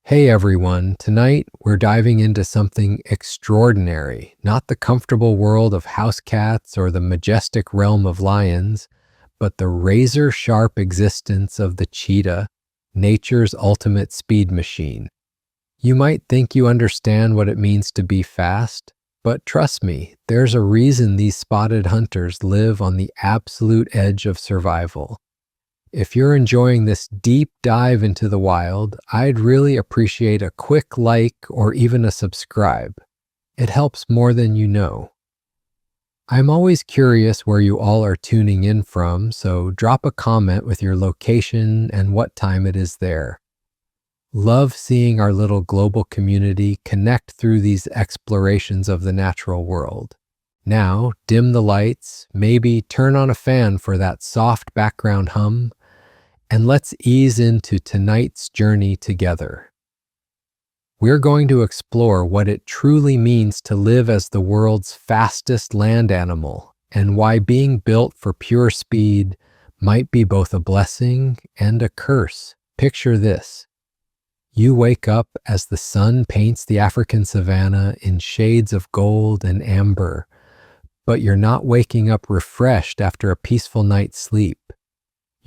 Hey everyone, tonight we're diving into something extraordinary, not the comfortable world of house cats or the majestic realm of lions, but the razor sharp existence of the cheetah, nature's ultimate speed machine. You might think you understand what it means to be fast, but trust me, there's a reason these spotted hunters live on the absolute edge of survival. If you're enjoying this deep dive into the wild, I'd really appreciate a quick like or even a subscribe. It helps more than you know. I'm always curious where you all are tuning in from, so drop a comment with your location and what time it is there. Love seeing our little global community connect through these explorations of the natural world. Now, dim the lights, maybe turn on a fan for that soft background hum, and let's ease into tonight's journey together. We're going to explore what it truly means to live as the world's fastest land animal and why being built for pure speed might be both a blessing and a curse. Picture this. You wake up as the sun paints the African savanna in shades of gold and amber, but you're not waking up refreshed after a peaceful night's sleep.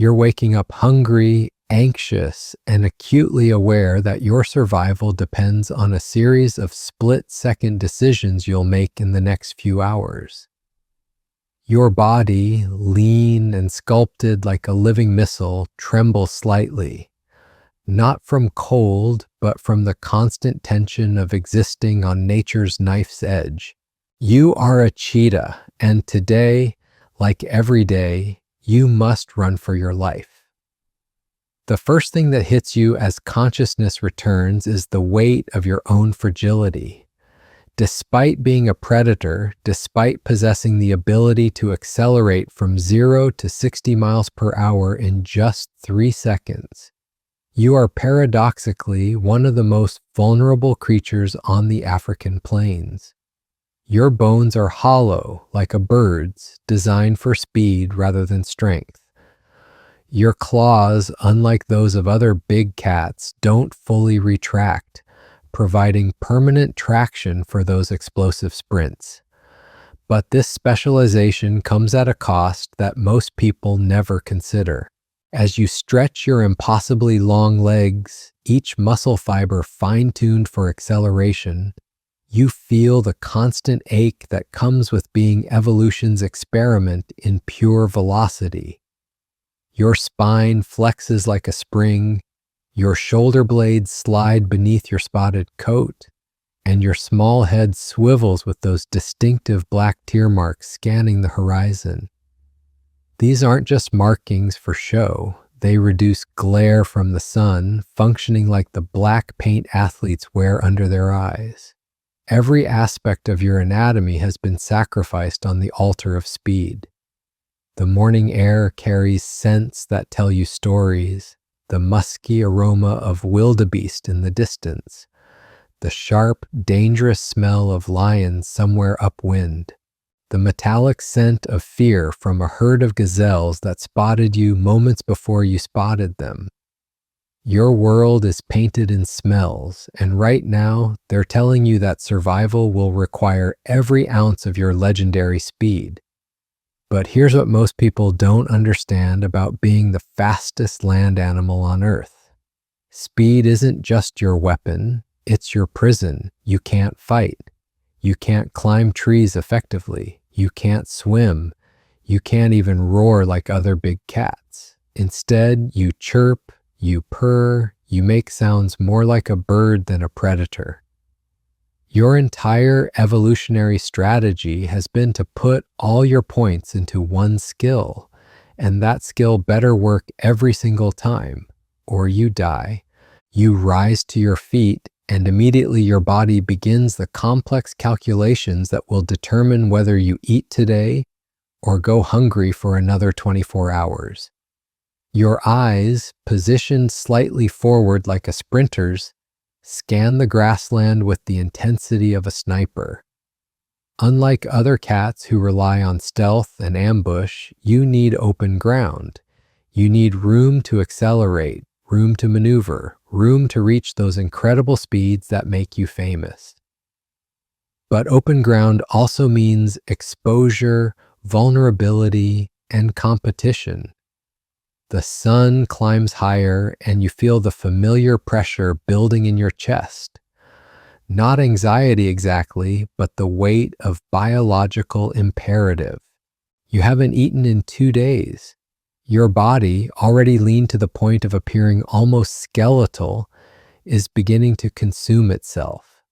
You're waking up hungry, anxious, and acutely aware that your survival depends on a series of split-second decisions you'll make in the next few hours. Your body, lean and sculpted like a living missile, trembles slightly, not from cold, but from the constant tension of existing on nature's knife's edge. You are a cheetah, and today, like every day, you must run for your life. The first thing that hits you as consciousness returns is the weight of your own fragility. Despite being a predator, despite possessing the ability to accelerate from 0 to 60 miles per hour in just 3 seconds, you are paradoxically one of the most vulnerable creatures on the African plains. Your bones are hollow, like a bird's, designed for speed rather than strength. Your claws, unlike those of other big cats, don't fully retract, providing permanent traction for those explosive sprints. But this specialization comes at a cost that most people never consider. As you stretch your impossibly long legs, each muscle fiber fine-tuned for acceleration, you feel the constant ache that comes with being evolution's experiment in pure velocity. Your spine flexes like a spring, your shoulder blades slide beneath your spotted coat, and your small head swivels with those distinctive black tear marks scanning the horizon. These aren't just markings for show. They reduce glare from the sun, functioning like the black paint athletes wear under their eyes. Every aspect of your anatomy has been sacrificed on the altar of speed. The morning air carries scents that tell you stories, the musky aroma of wildebeest in the distance, the sharp, dangerous smell of lions somewhere upwind, the metallic scent of fear from a herd of gazelles that spotted you moments before you spotted them. Your world is painted in smells, and right now, they're telling you that survival will require every ounce of your legendary speed. But here's what most people don't understand about being the fastest land animal on Earth. Speed isn't just your weapon, it's your prison. You can't fight. You can't climb trees effectively. You can't swim. You can't even roar like other big cats. Instead, you chirp, you purr, you make sounds more like a bird than a predator. Your entire evolutionary strategy has been to put all your points into one skill, and that skill better work every single time, or you die. You rise to your feet, and immediately your body begins the complex calculations that will determine whether you eat today or go hungry for another 24 hours. Your eyes, positioned slightly forward like a sprinter's, scan the grassland with the intensity of a sniper. Unlike other cats who rely on stealth and ambush, you need open ground. You need room to accelerate, room to maneuver, room to reach those incredible speeds that make you famous. But open ground also means exposure, vulnerability, and competition. The sun climbs higher and you feel the familiar pressure building in your chest. Not anxiety exactly, but the weight of biological imperative. You haven't eaten in 2 days. Your body, already lean to the point of appearing almost skeletal, is beginning to consume itself.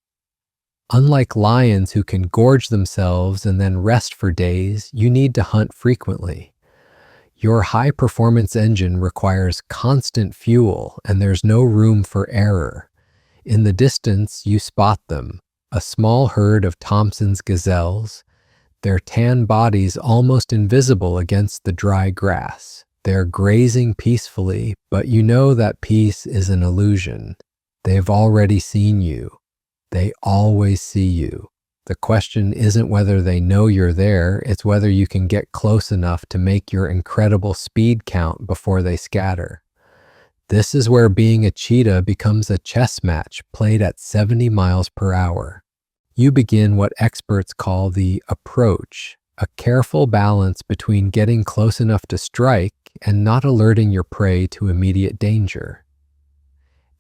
Unlike lions who can gorge themselves and then rest for days, you need to hunt frequently. Your high-performance engine requires constant fuel, and there's no room for error. In the distance, you spot them, a small herd of Thompson's gazelles, their tan bodies almost invisible against the dry grass. They're grazing peacefully, but you know that peace is an illusion. They've already seen you. They always see you. The question isn't whether they know you're there, it's whether you can get close enough to make your incredible speed count before they scatter. This is where being a cheetah becomes a chess match played at 70 miles per hour. You begin what experts call the approach, a careful balance between getting close enough to strike and not alerting your prey to immediate danger.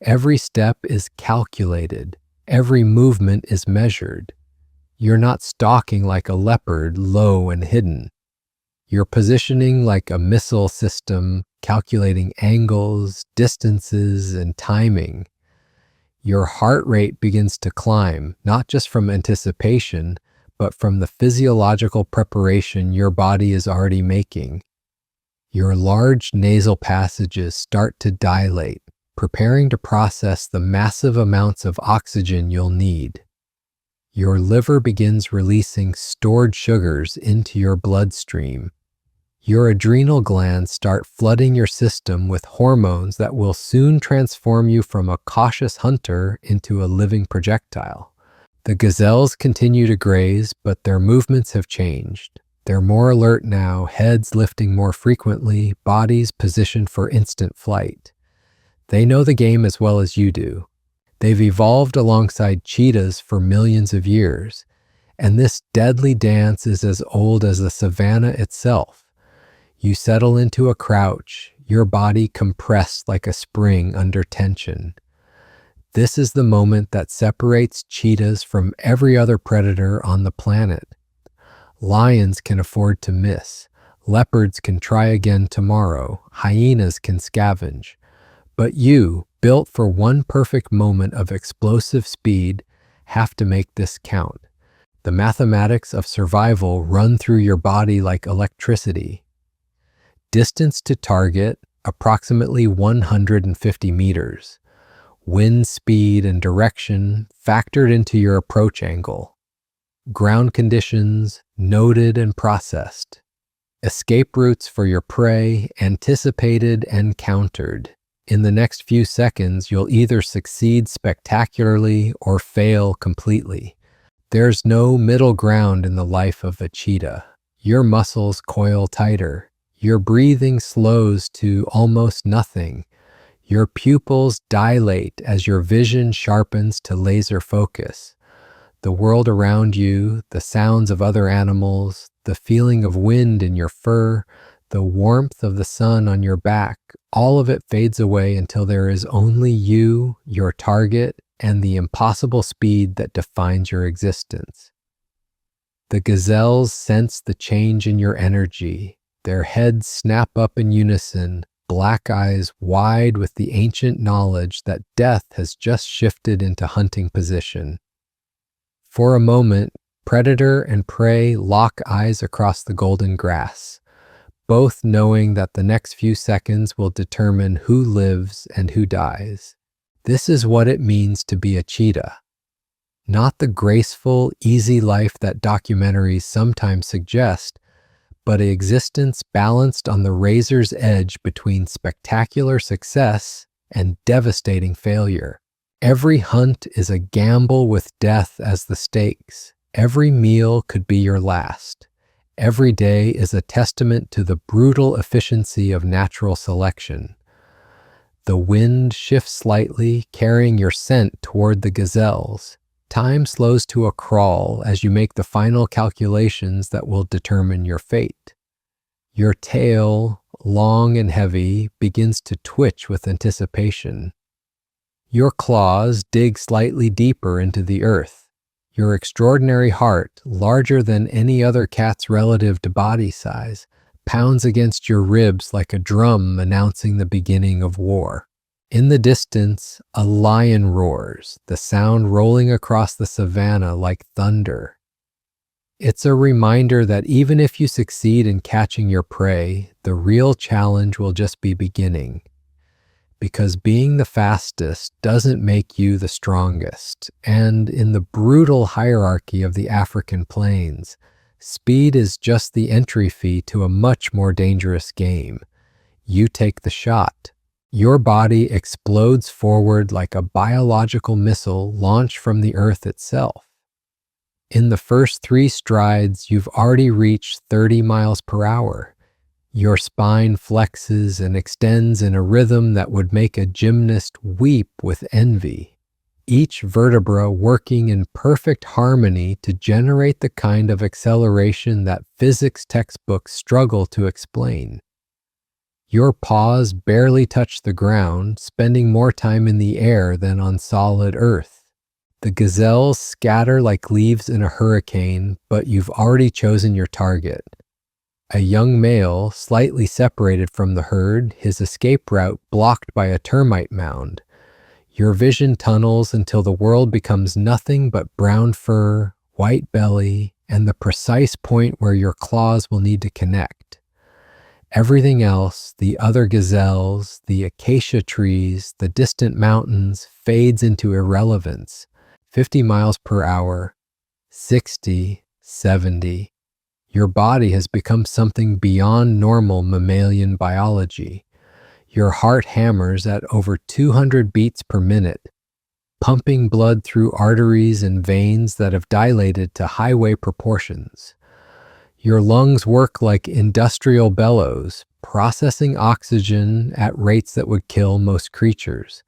Every step is calculated. Every movement is measured. You're not stalking like a leopard, low and hidden. You're positioning like a missile system, calculating angles, distances, and timing. Your heart rate begins to climb, not just from anticipation, but from the physiological preparation your body is already making. Your large nasal passages start to dilate, preparing to process the massive amounts of oxygen you'll need. Your liver begins releasing stored sugars into your bloodstream. Your adrenal glands start flooding your system with hormones that will soon transform you from a cautious hunter into a living projectile. The gazelles continue to graze, but their movements have changed. They're more alert now, heads lifting more frequently, bodies positioned for instant flight. They know the game as well as you do. They've evolved alongside cheetahs for millions of years, and this deadly dance is as old as the savanna itself. You settle into a crouch, your body compressed like a spring under tension. This is the moment that separates cheetahs from every other predator on the planet. Lions can afford to miss. Leopards can try again tomorrow. Hyenas can scavenge. But you, built for one perfect moment of explosive speed, have to make this count. The mathematics of survival run through your body like electricity. Distance to target, approximately 150 meters. Wind speed and direction factored into your approach angle. Ground conditions noted and processed. Escape routes for your prey anticipated and countered. In the next few seconds, you'll either succeed spectacularly or fail completely. There's no middle ground in the life of a cheetah. Your muscles coil tighter. Your breathing slows to almost nothing. Your pupils dilate as your vision sharpens to laser focus. The world around you, the sounds of other animals, the feeling of wind in your fur, the warmth of the sun on your back, all of it fades away until there is only you, your target, and the impossible speed that defines your existence. The gazelles sense the change in your energy. Their heads snap up in unison, black eyes wide with the ancient knowledge that death has just shifted into hunting position. For a moment, predator and prey lock eyes across the golden grass, both knowing that the next few seconds will determine who lives and who dies. This is what it means to be a cheetah. Not the graceful, easy life that documentaries sometimes suggest, but an existence balanced on the razor's edge between spectacular success and devastating failure. Every hunt is a gamble with death as the stakes. Every meal could be your last. Every day is a testament to the brutal efficiency of natural selection. The wind shifts slightly, carrying your scent toward the gazelles. Time slows to a crawl as you make the final calculations that will determine your fate. Your tail, long and heavy, begins to twitch with anticipation. Your claws dig slightly deeper into the earth. Your extraordinary heart, larger than any other cat's relative to body size, pounds against your ribs like a drum announcing the beginning of war. In the distance, a lion roars, the sound rolling across the savanna like thunder. It's a reminder that even if you succeed in catching your prey, the real challenge will just be beginning. Because being the fastest doesn't make you the strongest, and in the brutal hierarchy of the African plains, speed is just the entry fee to a much more dangerous game. You take the shot. Your body explodes forward like a biological missile launched from the earth itself. In the first 3 strides, you've already reached 30 miles per hour. Your spine flexes and extends in a rhythm that would make a gymnast weep with envy, each vertebra working in perfect harmony to generate the kind of acceleration that physics textbooks struggle to explain. Your paws barely touch the ground, spending more time in the air than on solid earth. The gazelles scatter like leaves in a hurricane, but you've already chosen your target. A young male, slightly separated from the herd, his escape route blocked by a termite mound. Your vision tunnels until the world becomes nothing but brown fur, white belly, and the precise point where your claws will need to connect. Everything else, the other gazelles, the acacia trees, the distant mountains, fades into irrelevance. 50 miles per hour, 60, 70. Your body has become something beyond normal mammalian biology. Your heart hammers at over 200 beats per minute, pumping blood through arteries and veins that have dilated to highway proportions. Your lungs work like industrial bellows, processing oxygen at rates that would kill most creatures.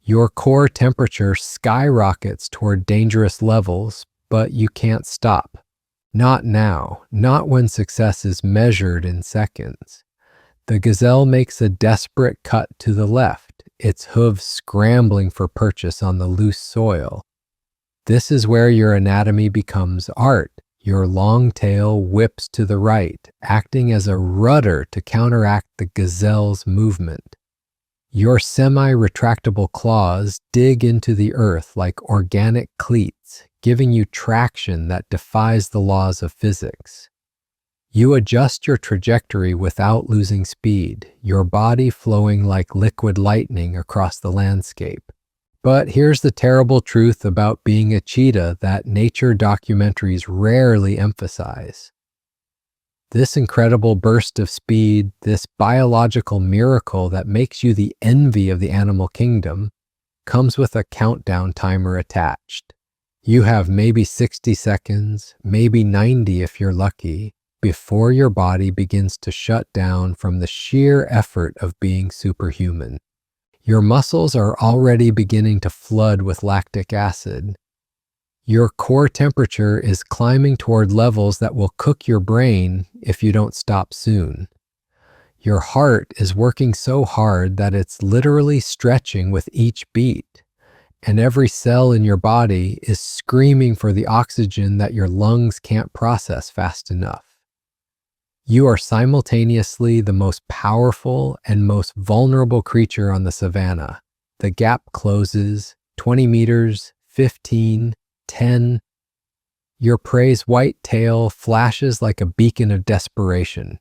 Your core temperature skyrockets toward dangerous levels, but you can't stop. Not now, not when success is measured in seconds. The gazelle makes a desperate cut to the left, its hooves scrambling for purchase on the loose soil. This is where your anatomy becomes art. Your long tail whips to the right, acting as a rudder to counteract the gazelle's movement. Your semi-retractable claws dig into the earth like organic cleats, giving you traction that defies the laws of physics. You adjust your trajectory without losing speed, your body flowing like liquid lightning across the landscape. But here's the terrible truth about being a cheetah that nature documentaries rarely emphasize. This incredible burst of speed, this biological miracle that makes you the envy of the animal kingdom, comes with a countdown timer attached. You have maybe 60 seconds, maybe 90 if you're lucky, before your body begins to shut down from the sheer effort of being superhuman. Your muscles are already beginning to flood with lactic acid. Your core temperature is climbing toward levels that will cook your brain if you don't stop soon. Your heart is working so hard that it's literally stretching with each beat, and every cell in your body is screaming for the oxygen that your lungs can't process fast enough. You are simultaneously the most powerful and most vulnerable creature on the savanna. The gap closes, 20 meters, 15, 10. Your prey's white tail flashes like a beacon of desperation.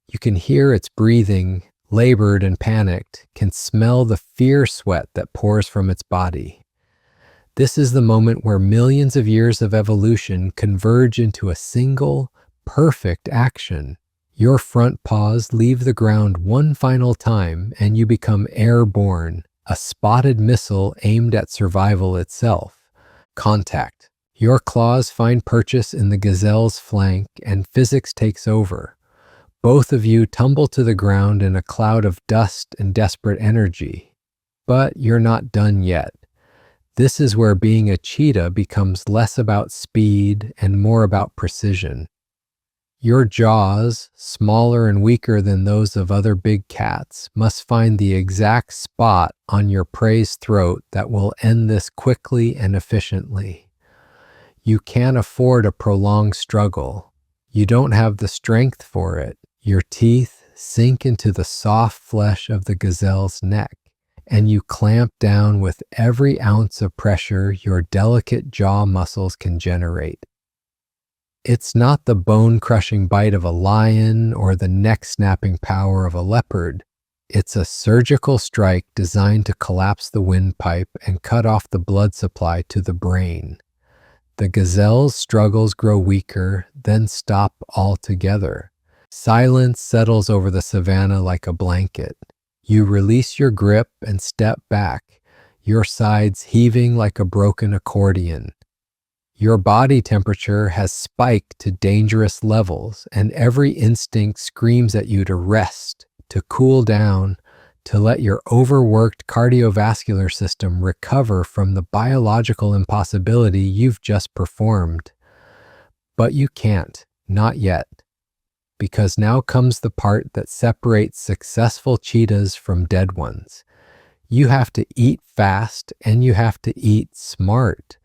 You can hear its breathing, labored and panicked, can smell the fear sweat that pours from its body. This is the moment where millions of years of evolution converge into a single, perfect action. Your front paws leave the ground one final time and you become airborne, a spotted missile aimed at survival itself. Contact. Your claws find purchase in the gazelle's flank and physics takes over. Both of you tumble to the ground in a cloud of dust and desperate energy. But you're not done yet. This is where being a cheetah becomes less about speed and more about precision. Your jaws, smaller and weaker than those of other big cats, must find the exact spot on your prey's throat that will end this quickly and efficiently. You can't afford a prolonged struggle. You don't have the strength for it. Your teeth sink into the soft flesh of the gazelle's neck, and you clamp down with every ounce of pressure your delicate jaw muscles can generate. It's not the bone-crushing bite of a lion or the neck-snapping power of a leopard. It's a surgical strike designed to collapse the windpipe and cut off the blood supply to the brain. The gazelle's struggles grow weaker, then stop altogether. Silence settles over the savanna like a blanket. You release your grip and step back, your sides heaving like a broken accordion. Your body temperature has spiked to dangerous levels, and every instinct screams at you to rest, to cool down, to let your overworked cardiovascular system recover from the biological impossibility you've just performed. But you can't, not yet, because now comes the part that separates successful cheetahs from dead ones. You have to eat fast and you have to eat smart.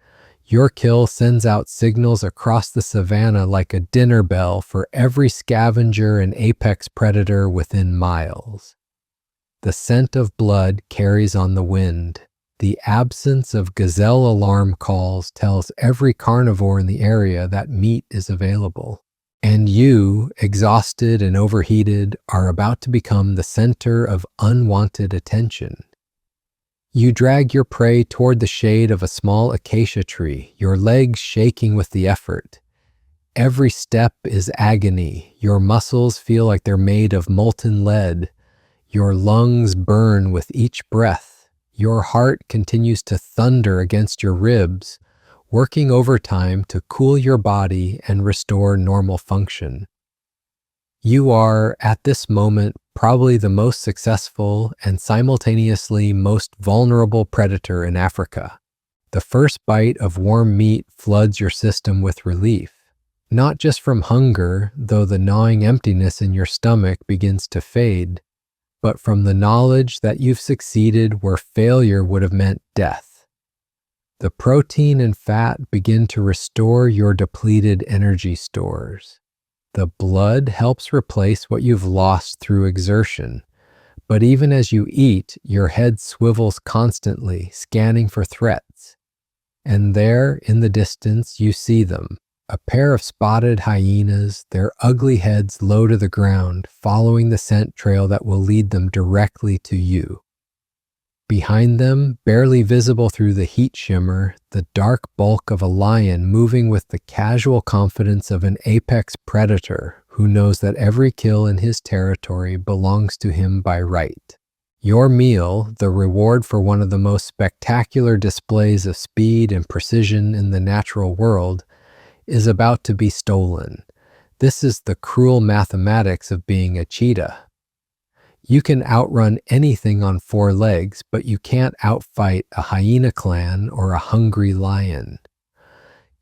Your kill sends out signals across the savanna like a dinner bell for every scavenger and apex predator within miles. The scent of blood carries on the wind. The absence of gazelle alarm calls tells every carnivore in the area that meat is available. And you, exhausted and overheated, are about to become the center of unwanted attention. You drag your prey toward the shade of a small acacia tree, your legs shaking with the effort. Every step is agony. Your muscles feel like they're made of molten lead. Your lungs burn with each breath. Your heart continues to thunder against your ribs, working overtime to cool your body and restore normal function. You are, at this moment, probably the most successful and simultaneously most vulnerable predator in Africa. The first bite of warm meat floods your system with relief, not just from hunger, though the gnawing emptiness in your stomach begins to fade, but from the knowledge that you've succeeded where failure would have meant death. The protein and fat begin to restore your depleted energy stores. The blood helps replace what you've lost through exertion. But even as you eat, your head swivels constantly, scanning for threats. And there, in the distance, you see them, a pair of spotted hyenas, their ugly heads low to the ground, following the scent trail that will lead them directly to you. Behind them, barely visible through the heat shimmer, the dark bulk of a lion moving with the casual confidence of an apex predator who knows that every kill in his territory belongs to him by right. Your meal, the reward for one of the most spectacular displays of speed and precision in the natural world, is about to be stolen. This is the cruel mathematics of being a cheetah. You can outrun anything on four legs, but you can't outfight a hyena clan or a hungry lion.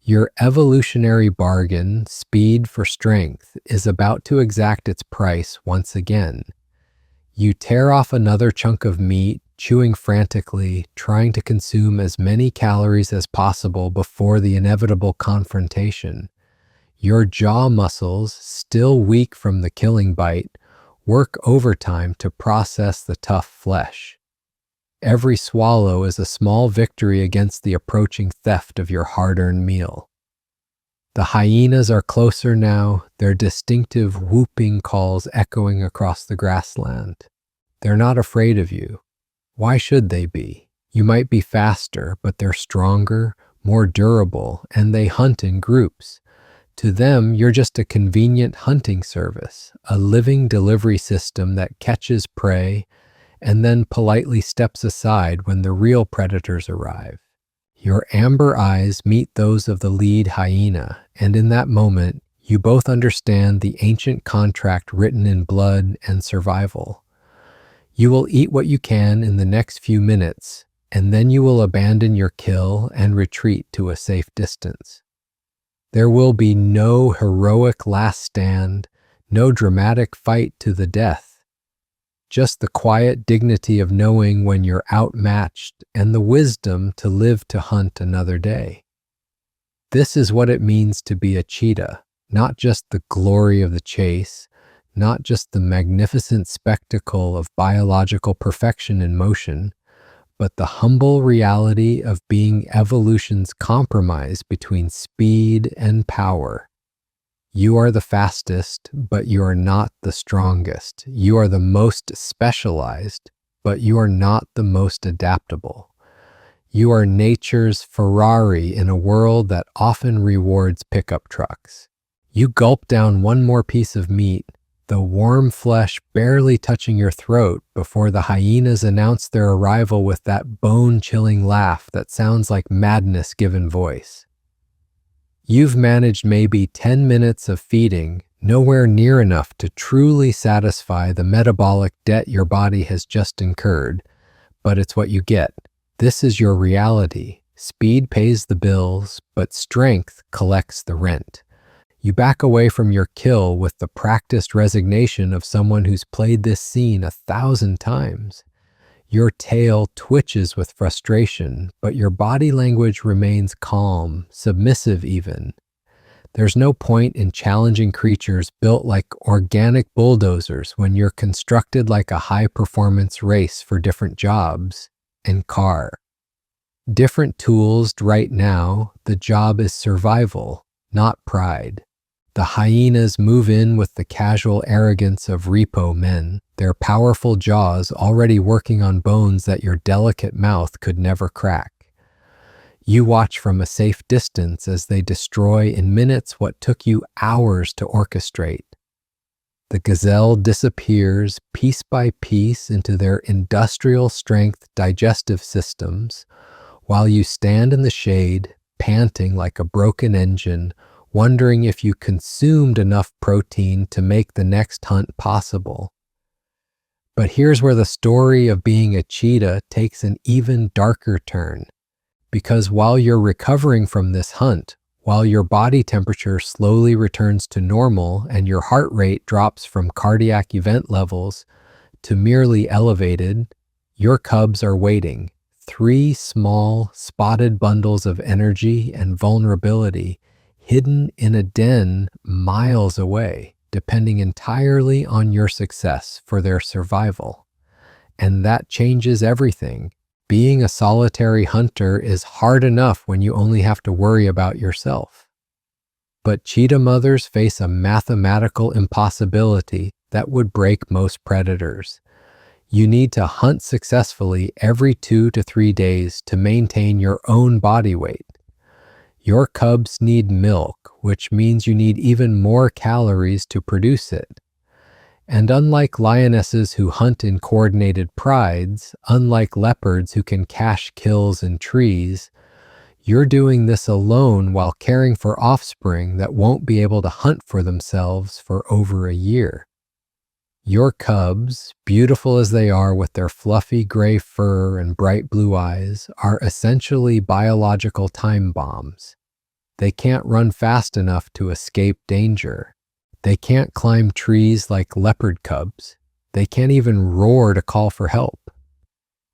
Your evolutionary bargain, speed for strength, is about to exact its price once again. You tear off another chunk of meat, chewing frantically, trying to consume as many calories as possible before the inevitable confrontation. Your jaw muscles, still weak from the killing bite, work overtime to process the tough flesh. Every swallow is a small victory against the approaching theft of your hard-earned meal. The hyenas are closer now, their distinctive whooping calls echoing across the grassland. They're not afraid of you. Why should they be? You might be faster, but they're stronger, more durable, and they hunt in groups. To them, you're just a convenient hunting service, a living delivery system that catches prey and then politely steps aside when the real predators arrive. Your amber eyes meet those of the lead hyena, and in that moment, You both understand the ancient contract written in blood and survival. You will eat what you can in the next few minutes, and then you will abandon your kill and retreat to a safe distance. There will be no heroic last stand, no dramatic fight to the death. Just the quiet dignity of knowing when you're outmatched and the wisdom to live to hunt another day. This is what it means to be a cheetah, not just the glory of the chase, not just the magnificent spectacle of biological perfection in motion, but the humble reality of being evolution's compromise between speed and power. You are the fastest, but you are not the strongest. You are the most specialized, but you are not the most adaptable. You are nature's Ferrari in a world that often rewards pickup trucks. You gulp down one more piece of meat, the warm flesh barely touching your throat before the hyenas announce their arrival with that bone-chilling laugh that sounds like madness given voice. You've managed maybe 10 minutes of feeding, nowhere near enough to truly satisfy the metabolic debt your body has just incurred, but it's what you get. This is your reality. Speed pays the bills, but strength collects the rent. You back away from your kill with the practiced resignation of someone who's played this scene 1,000 times. Your tail twitches with frustration, but your body language remains calm, submissive even. There's no point in challenging creatures built like organic bulldozers when you're constructed like a high-performance race for different jobs and car. Different tools right now, the job is survival, not pride. The hyenas move in with the casual arrogance of repo men, their powerful jaws already working on bones that your delicate mouth could never crack. You watch from a safe distance as they destroy in minutes what took you hours to orchestrate. The gazelle disappears piece by piece into their industrial strength digestive systems, while you stand in the shade, panting like a broken engine, wondering if you consumed enough protein to make the next hunt possible. But here's where the story of being a cheetah takes an even darker turn. Because while you're recovering from this hunt, while your body temperature slowly returns to normal and your heart rate drops from cardiac event levels to merely elevated, your cubs are waiting. 3 small, spotted bundles of energy and vulnerability hidden in a den miles away, depending entirely on your success for their survival. And that changes everything. Being a solitary hunter is hard enough when you only have to worry about yourself. But cheetah mothers face a mathematical impossibility that would break most predators. You need to hunt successfully every 2 to 3 days to maintain your own body weight. Your cubs need milk, which means you need even more calories to produce it. And unlike lionesses who hunt in coordinated prides, unlike leopards who can cache kills in trees, you're doing this alone while caring for offspring that won't be able to hunt for themselves for over a year. Your cubs, beautiful as they are with their fluffy gray fur and bright blue eyes, are essentially biological time bombs. They can't run fast enough to escape danger. They can't climb trees like leopard cubs. They can't even roar to call for help.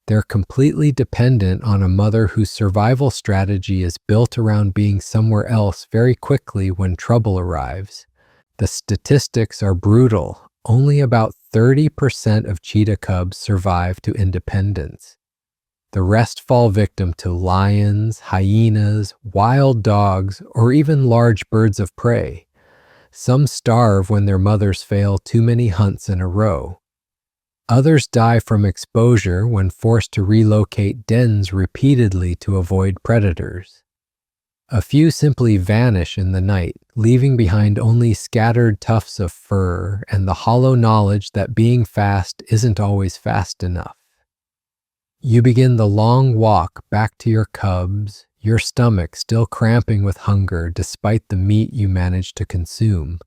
They're completely dependent on a mother whose survival strategy is built around being somewhere else very quickly when trouble arrives. The statistics are brutal. Only about 30% of cheetah cubs survive to independence. The rest fall victim to lions, hyenas, wild dogs, or even large birds of prey. Some starve when their mothers fail too many hunts in a row. Others die from exposure when forced to relocate dens repeatedly to avoid predators. A few simply vanish in the night, leaving behind only scattered tufts of fur and the hollow knowledge that being fast isn't always fast enough. You begin the long walk back to your cubs, your stomach still cramping with hunger despite the meat you managed to consume.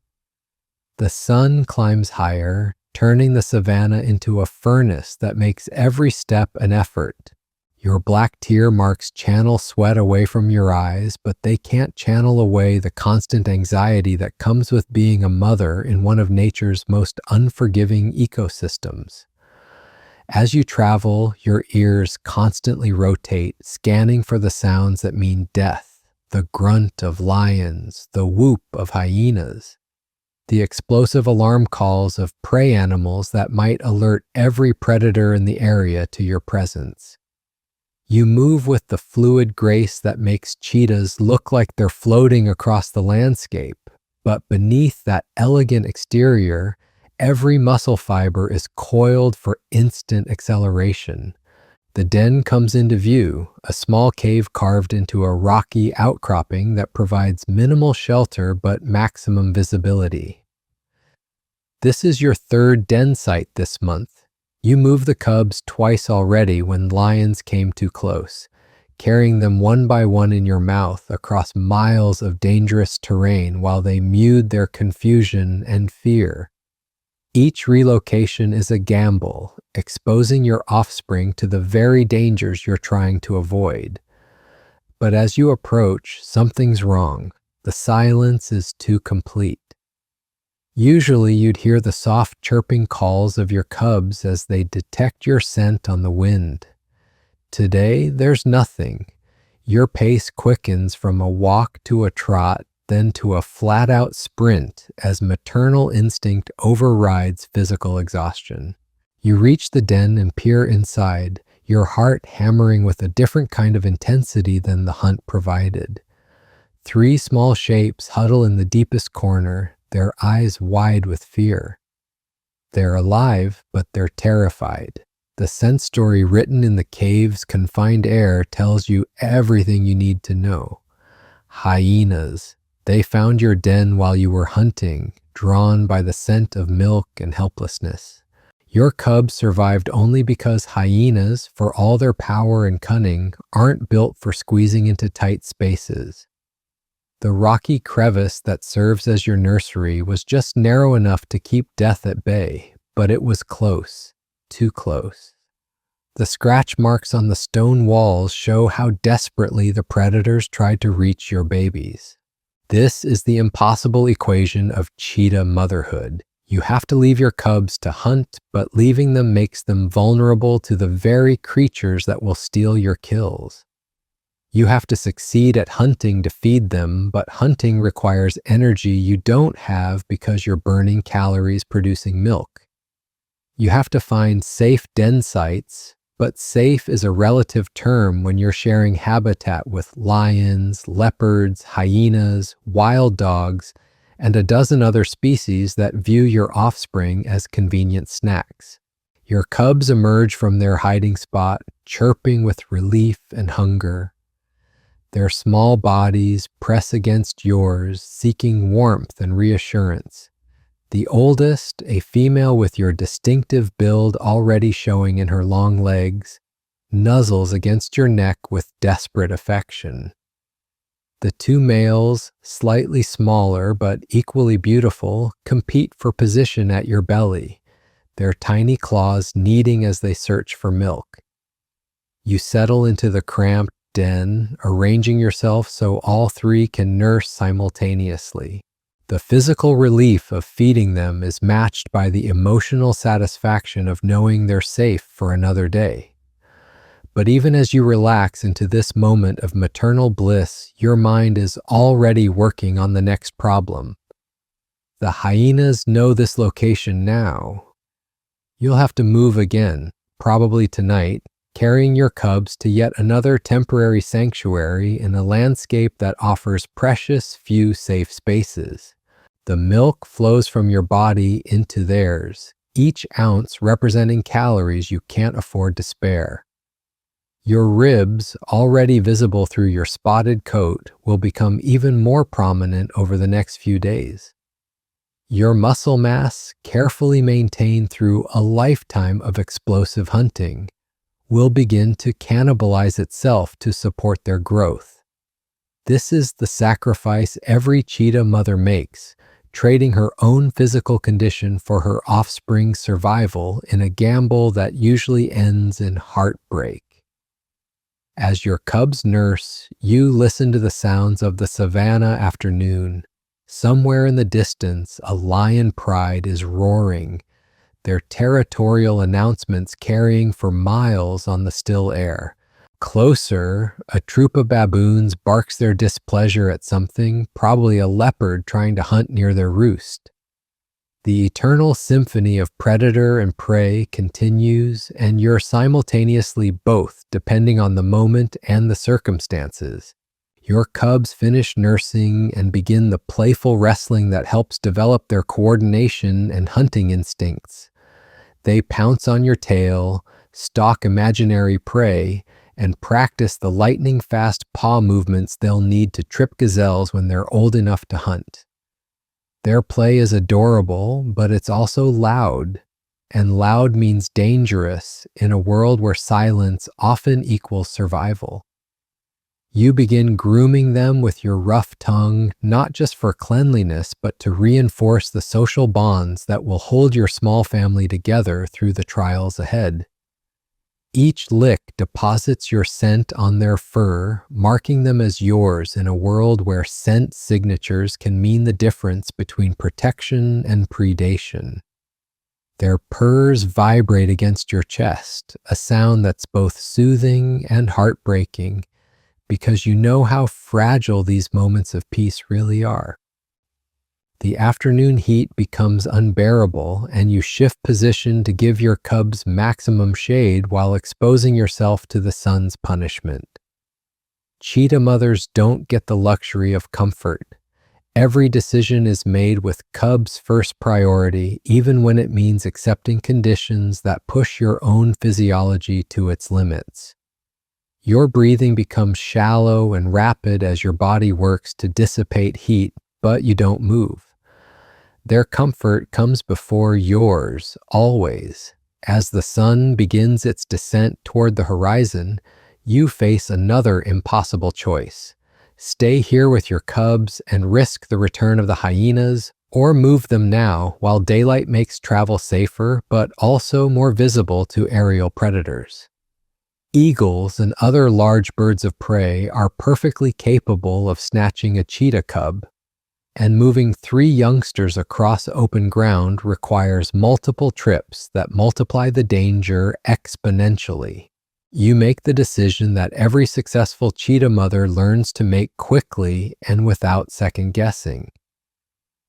The sun climbs higher, turning the savanna into a furnace that makes every step an effort. Your black tear marks channel sweat away from your eyes, but they can't channel away the constant anxiety that comes with being a mother in one of nature's most unforgiving ecosystems. As you travel, your ears constantly rotate, scanning for the sounds that mean death, the grunt of lions, the whoop of hyenas, the explosive alarm calls of prey animals that might alert every predator in the area to your presence. You move with the fluid grace that makes cheetahs look like they're floating across the landscape, but beneath that elegant exterior, every muscle fiber is coiled for instant acceleration. The den comes into view, a small cave carved into a rocky outcropping that provides minimal shelter but maximum visibility. This is your third den site this month. You moved the cubs twice already when lions came too close, carrying them one by one in your mouth across miles of dangerous terrain while they mewed their confusion and fear. Each relocation is a gamble, exposing your offspring to the very dangers you're trying to avoid. But as you approach, something's wrong. The silence is too complete. Usually you'd hear the soft chirping calls of your cubs as they detect your scent on the wind. Today, there's nothing. Your pace quickens from a walk to a trot, then to a flat-out sprint as maternal instinct overrides physical exhaustion. You reach the den and peer inside, your heart hammering with a different kind of intensity than the hunt provided. 3 small shapes huddle in the deepest corner, their eyes wide with fear. They're alive, but they're terrified. The scent story written in the cave's confined air tells you everything you need to know. Hyenas. They found your den while you were hunting, drawn by the scent of milk and helplessness. Your cubs survived only because hyenas, for all their power and cunning, aren't built for squeezing into tight spaces. The rocky crevice that serves as your nursery was just narrow enough to keep death at bay, but it was close, too close. The scratch marks on the stone walls show how desperately the predators tried to reach your babies. This is the impossible equation of cheetah motherhood. You have to leave your cubs to hunt, but leaving them makes them vulnerable to the very creatures that will steal your kills. You have to succeed at hunting to feed them, but hunting requires energy you don't have because you're burning calories producing milk. You have to find safe den sites, but safe is a relative term when you're sharing habitat with lions, leopards, hyenas, wild dogs, and a dozen other species that view your offspring as convenient snacks. Your cubs emerge from their hiding spot, chirping with relief and hunger. Their small bodies press against yours, seeking warmth and reassurance. The oldest, a female with your distinctive build already showing in her long legs, nuzzles against your neck with desperate affection. The 2 males, slightly smaller but equally beautiful, compete for position at your belly, their tiny claws kneading as they search for milk. You settle into the cramped den, arranging yourself so all 3 can nurse simultaneously. The physical relief of feeding them is matched by the emotional satisfaction of knowing they're safe for another day. But even as you relax into this moment of maternal bliss, your mind is already working on the next problem. The hyenas know this location now. You'll have to move again, probably tonight, carrying your cubs to yet another temporary sanctuary in a landscape that offers precious few safe spaces. The milk flows from your body into theirs, each ounce representing calories you can't afford to spare. Your ribs, already visible through your spotted coat, will become even more prominent over the next few days. Your muscle mass, carefully maintained through a lifetime of explosive hunting, will begin to cannibalize itself to support their growth. This is the sacrifice every cheetah mother makes, trading her own physical condition for her offspring's survival in a gamble that usually ends in heartbreak. As your cubs nurse, you listen to the sounds of the savanna afternoon. Somewhere in the distance, a lion pride is roaring, their territorial announcements carrying for miles on the still air. Closer, a troop of baboons barks their displeasure at something, probably a leopard trying to hunt near their roost. The eternal symphony of predator and prey continues, and you're simultaneously both, depending on the moment and the circumstances. Your cubs finish nursing and begin the playful wrestling that helps develop their coordination and hunting instincts. They pounce on your tail, stalk imaginary prey, and practice the lightning-fast paw movements they'll need to trip gazelles when they're old enough to hunt. Their play is adorable, but it's also loud, and loud means dangerous in a world where silence often equals survival. You begin grooming them with your rough tongue, not just for cleanliness, but to reinforce the social bonds that will hold your small family together through the trials ahead. Each lick deposits your scent on their fur, marking them as yours in a world where scent signatures can mean the difference between protection and predation. Their purrs vibrate against your chest, a sound that's both soothing and heartbreaking, because you know how fragile these moments of peace really are. The afternoon heat becomes unbearable, and you shift position to give your cubs maximum shade while exposing yourself to the sun's punishment. Cheetah mothers don't get the luxury of comfort. Every decision is made with cubs' first priority, even when it means accepting conditions that push your own physiology to its limits. Your breathing becomes shallow and rapid as your body works to dissipate heat, but you don't move. Their comfort comes before yours, always. As the sun begins its descent toward the horizon, you face another impossible choice. Stay here with your cubs and risk the return of the hyenas, or move them now while daylight makes travel safer but also more visible to aerial predators. Eagles and other large birds of prey are perfectly capable of snatching a cheetah cub, and moving 3 youngsters across open ground requires multiple trips that multiply the danger exponentially. You make the decision that every successful cheetah mother learns to make quickly and without second guessing.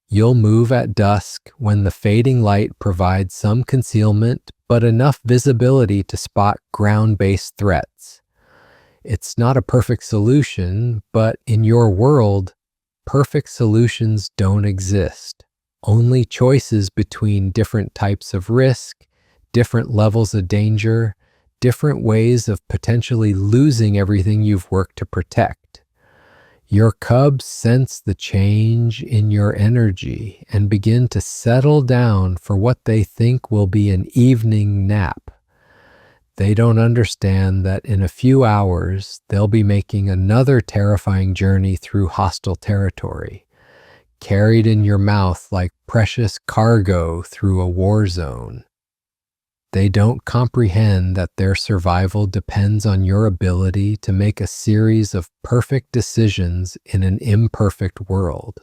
You'll move at dusk when the fading light provides some concealment but enough visibility to spot ground-based threats. It's not a perfect solution, but in your world, perfect solutions don't exist. Only choices between different types of risk, different levels of danger, different ways of potentially losing everything you've worked to protect. Your cubs sense the change in your energy and begin to settle down for what they think will be an evening nap. They don't understand that in a few hours, they'll be making another terrifying journey through hostile territory, carried in your mouth like precious cargo through a war zone. They don't comprehend that their survival depends on your ability to make a series of perfect decisions in an imperfect world.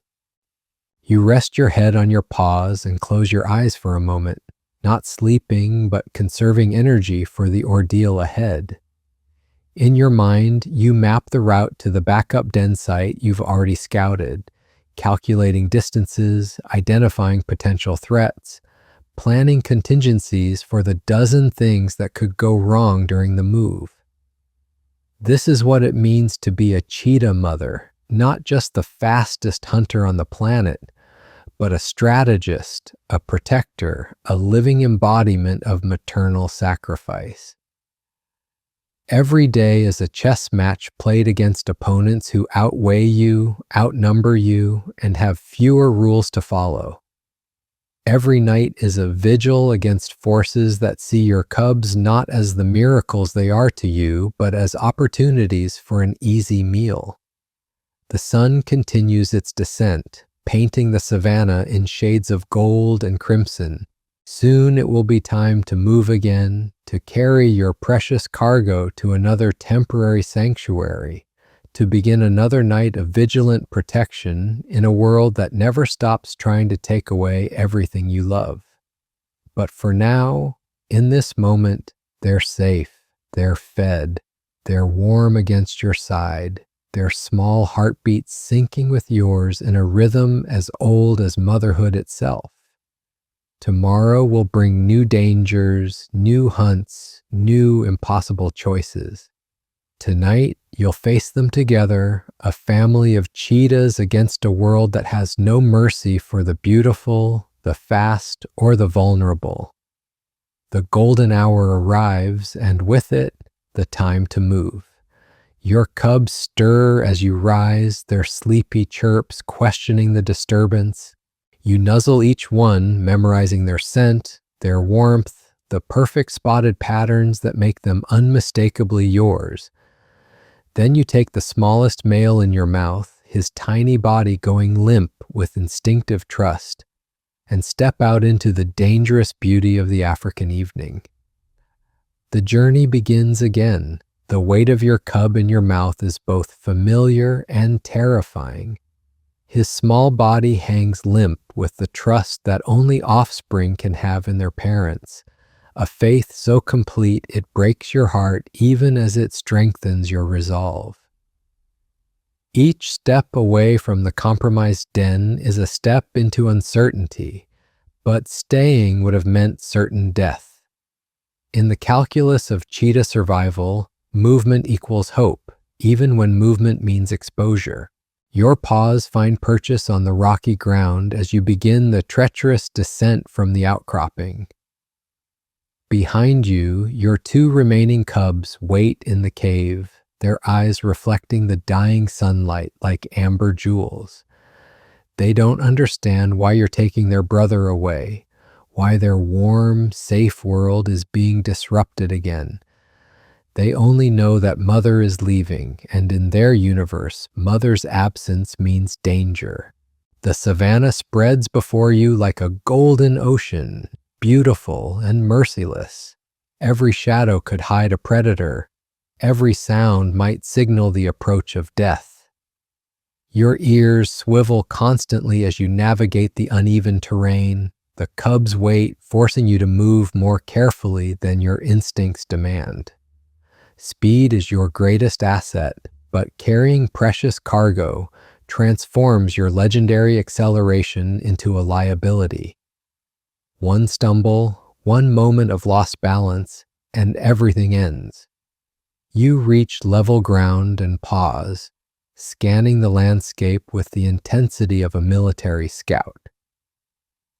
You rest your head on your paws and close your eyes for a moment, not sleeping, but conserving energy for the ordeal ahead. In your mind, you map the route to the backup den site you've already scouted, calculating distances, identifying potential threats, planning contingencies for the dozen things that could go wrong during the move. This is what it means to be a cheetah mother, not just the fastest hunter on the planet, but a strategist, a protector, a living embodiment of maternal sacrifice. Every day is a chess match played against opponents who outweigh you, outnumber you, and have fewer rules to follow. Every night is a vigil against forces that see your cubs not as the miracles they are to you, but as opportunities for an easy meal. The sun continues its descent, painting the savanna in shades of gold and crimson. Soon it will be time to move again, to carry your precious cargo to another temporary sanctuary, to begin another night of vigilant protection in a world that never stops trying to take away everything you love. But for now, in this moment, they're safe, they're fed, they're warm against your side, their small heartbeats syncing with yours in a rhythm as old as motherhood itself. Tomorrow will bring new dangers, new hunts, new impossible choices. Tonight, you'll face them together, a family of cheetahs against a world that has no mercy for the beautiful, the fast, or the vulnerable. The golden hour arrives, and with it, the time to move. Your cubs stir as you rise, their sleepy chirps questioning the disturbance. You nuzzle each one, memorizing their scent, their warmth, the perfect spotted patterns that make them unmistakably yours. Then you take the smallest male in your mouth, his tiny body going limp with instinctive trust, and step out into the dangerous beauty of the African evening. The journey begins again. The weight of your cub in your mouth is both familiar and terrifying. His small body hangs limp with the trust that only offspring can have in their parents, a faith so complete it breaks your heart even as it strengthens your resolve. Each step away from the compromised den is a step into uncertainty, but staying would have meant certain death. In the calculus of cheetah survival, movement equals hope, even when movement means exposure. Your paws find purchase on the rocky ground as you begin the treacherous descent from the outcropping. Behind you, your two remaining cubs wait in the cave, their eyes reflecting the dying sunlight like amber jewels. They don't understand why you're taking their brother away, why their warm, safe world is being disrupted again. They only know that mother is leaving, and in their universe, mother's absence means danger. The savanna spreads before you like a golden ocean, beautiful and merciless. Every shadow could hide a predator. Every sound might signal the approach of death. Your ears swivel constantly as you navigate the uneven terrain. The cubs wait, forcing you to move more carefully than your instincts demand. Speed is your greatest asset, but carrying precious cargo transforms your legendary acceleration into a liability. One stumble, one moment of lost balance, and everything ends. You reach level ground and pause, scanning the landscape with the intensity of a military scout.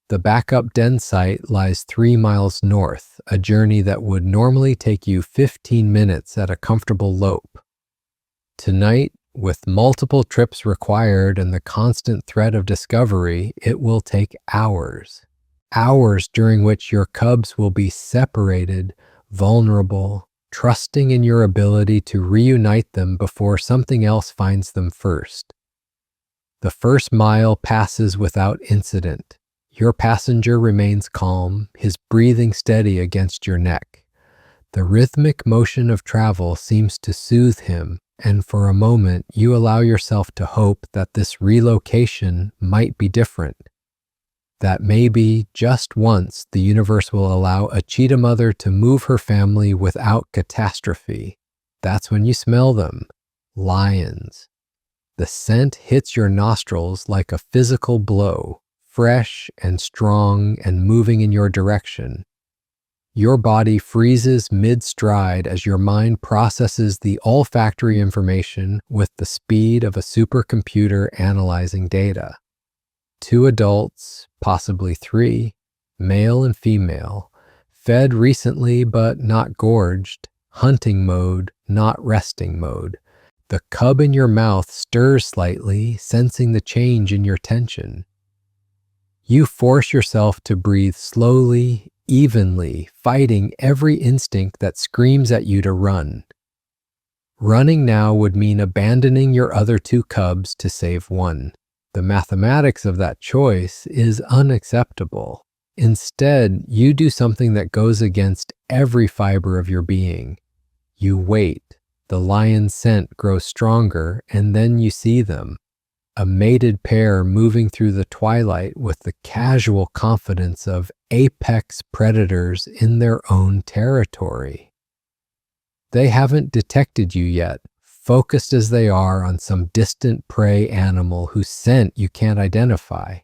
The backup den site lies 3 miles north, a journey that would normally take you 15 minutes at a comfortable lope. Tonight, with multiple trips required and the constant threat of discovery, it will take hours. Hours during which your cubs will be separated, vulnerable, trusting in your ability to reunite them before something else finds them first. The first mile passes without incident. Your passenger remains calm, his breathing steady against your neck. The rhythmic motion of travel seems to soothe him, and for a moment you allow yourself to hope that this relocation might be different. That maybe, just once, the universe will allow a cheetah mother to move her family without catastrophe. That's when you smell them. Lions. The scent hits your nostrils like a physical blow, fresh and strong and moving in your direction. Your body freezes mid-stride as your mind processes the olfactory information with the speed of a supercomputer analyzing data. 2 adults, possibly 3, male and female, fed recently but not gorged, hunting mode, not resting mode. The cub in your mouth stirs slightly, sensing the change in your tension. You force yourself to breathe slowly, evenly, fighting every instinct that screams at you to run. Running now would mean abandoning your other two cubs to save one. The mathematics of that choice is unacceptable. Instead, you do something that goes against every fiber of your being. You wait. The lion's scent grows stronger, and then you see them. A mated pair moving through the twilight with the casual confidence of apex predators in their own territory. They haven't detected you yet, focused as they are on some distant prey animal whose scent you can't identify.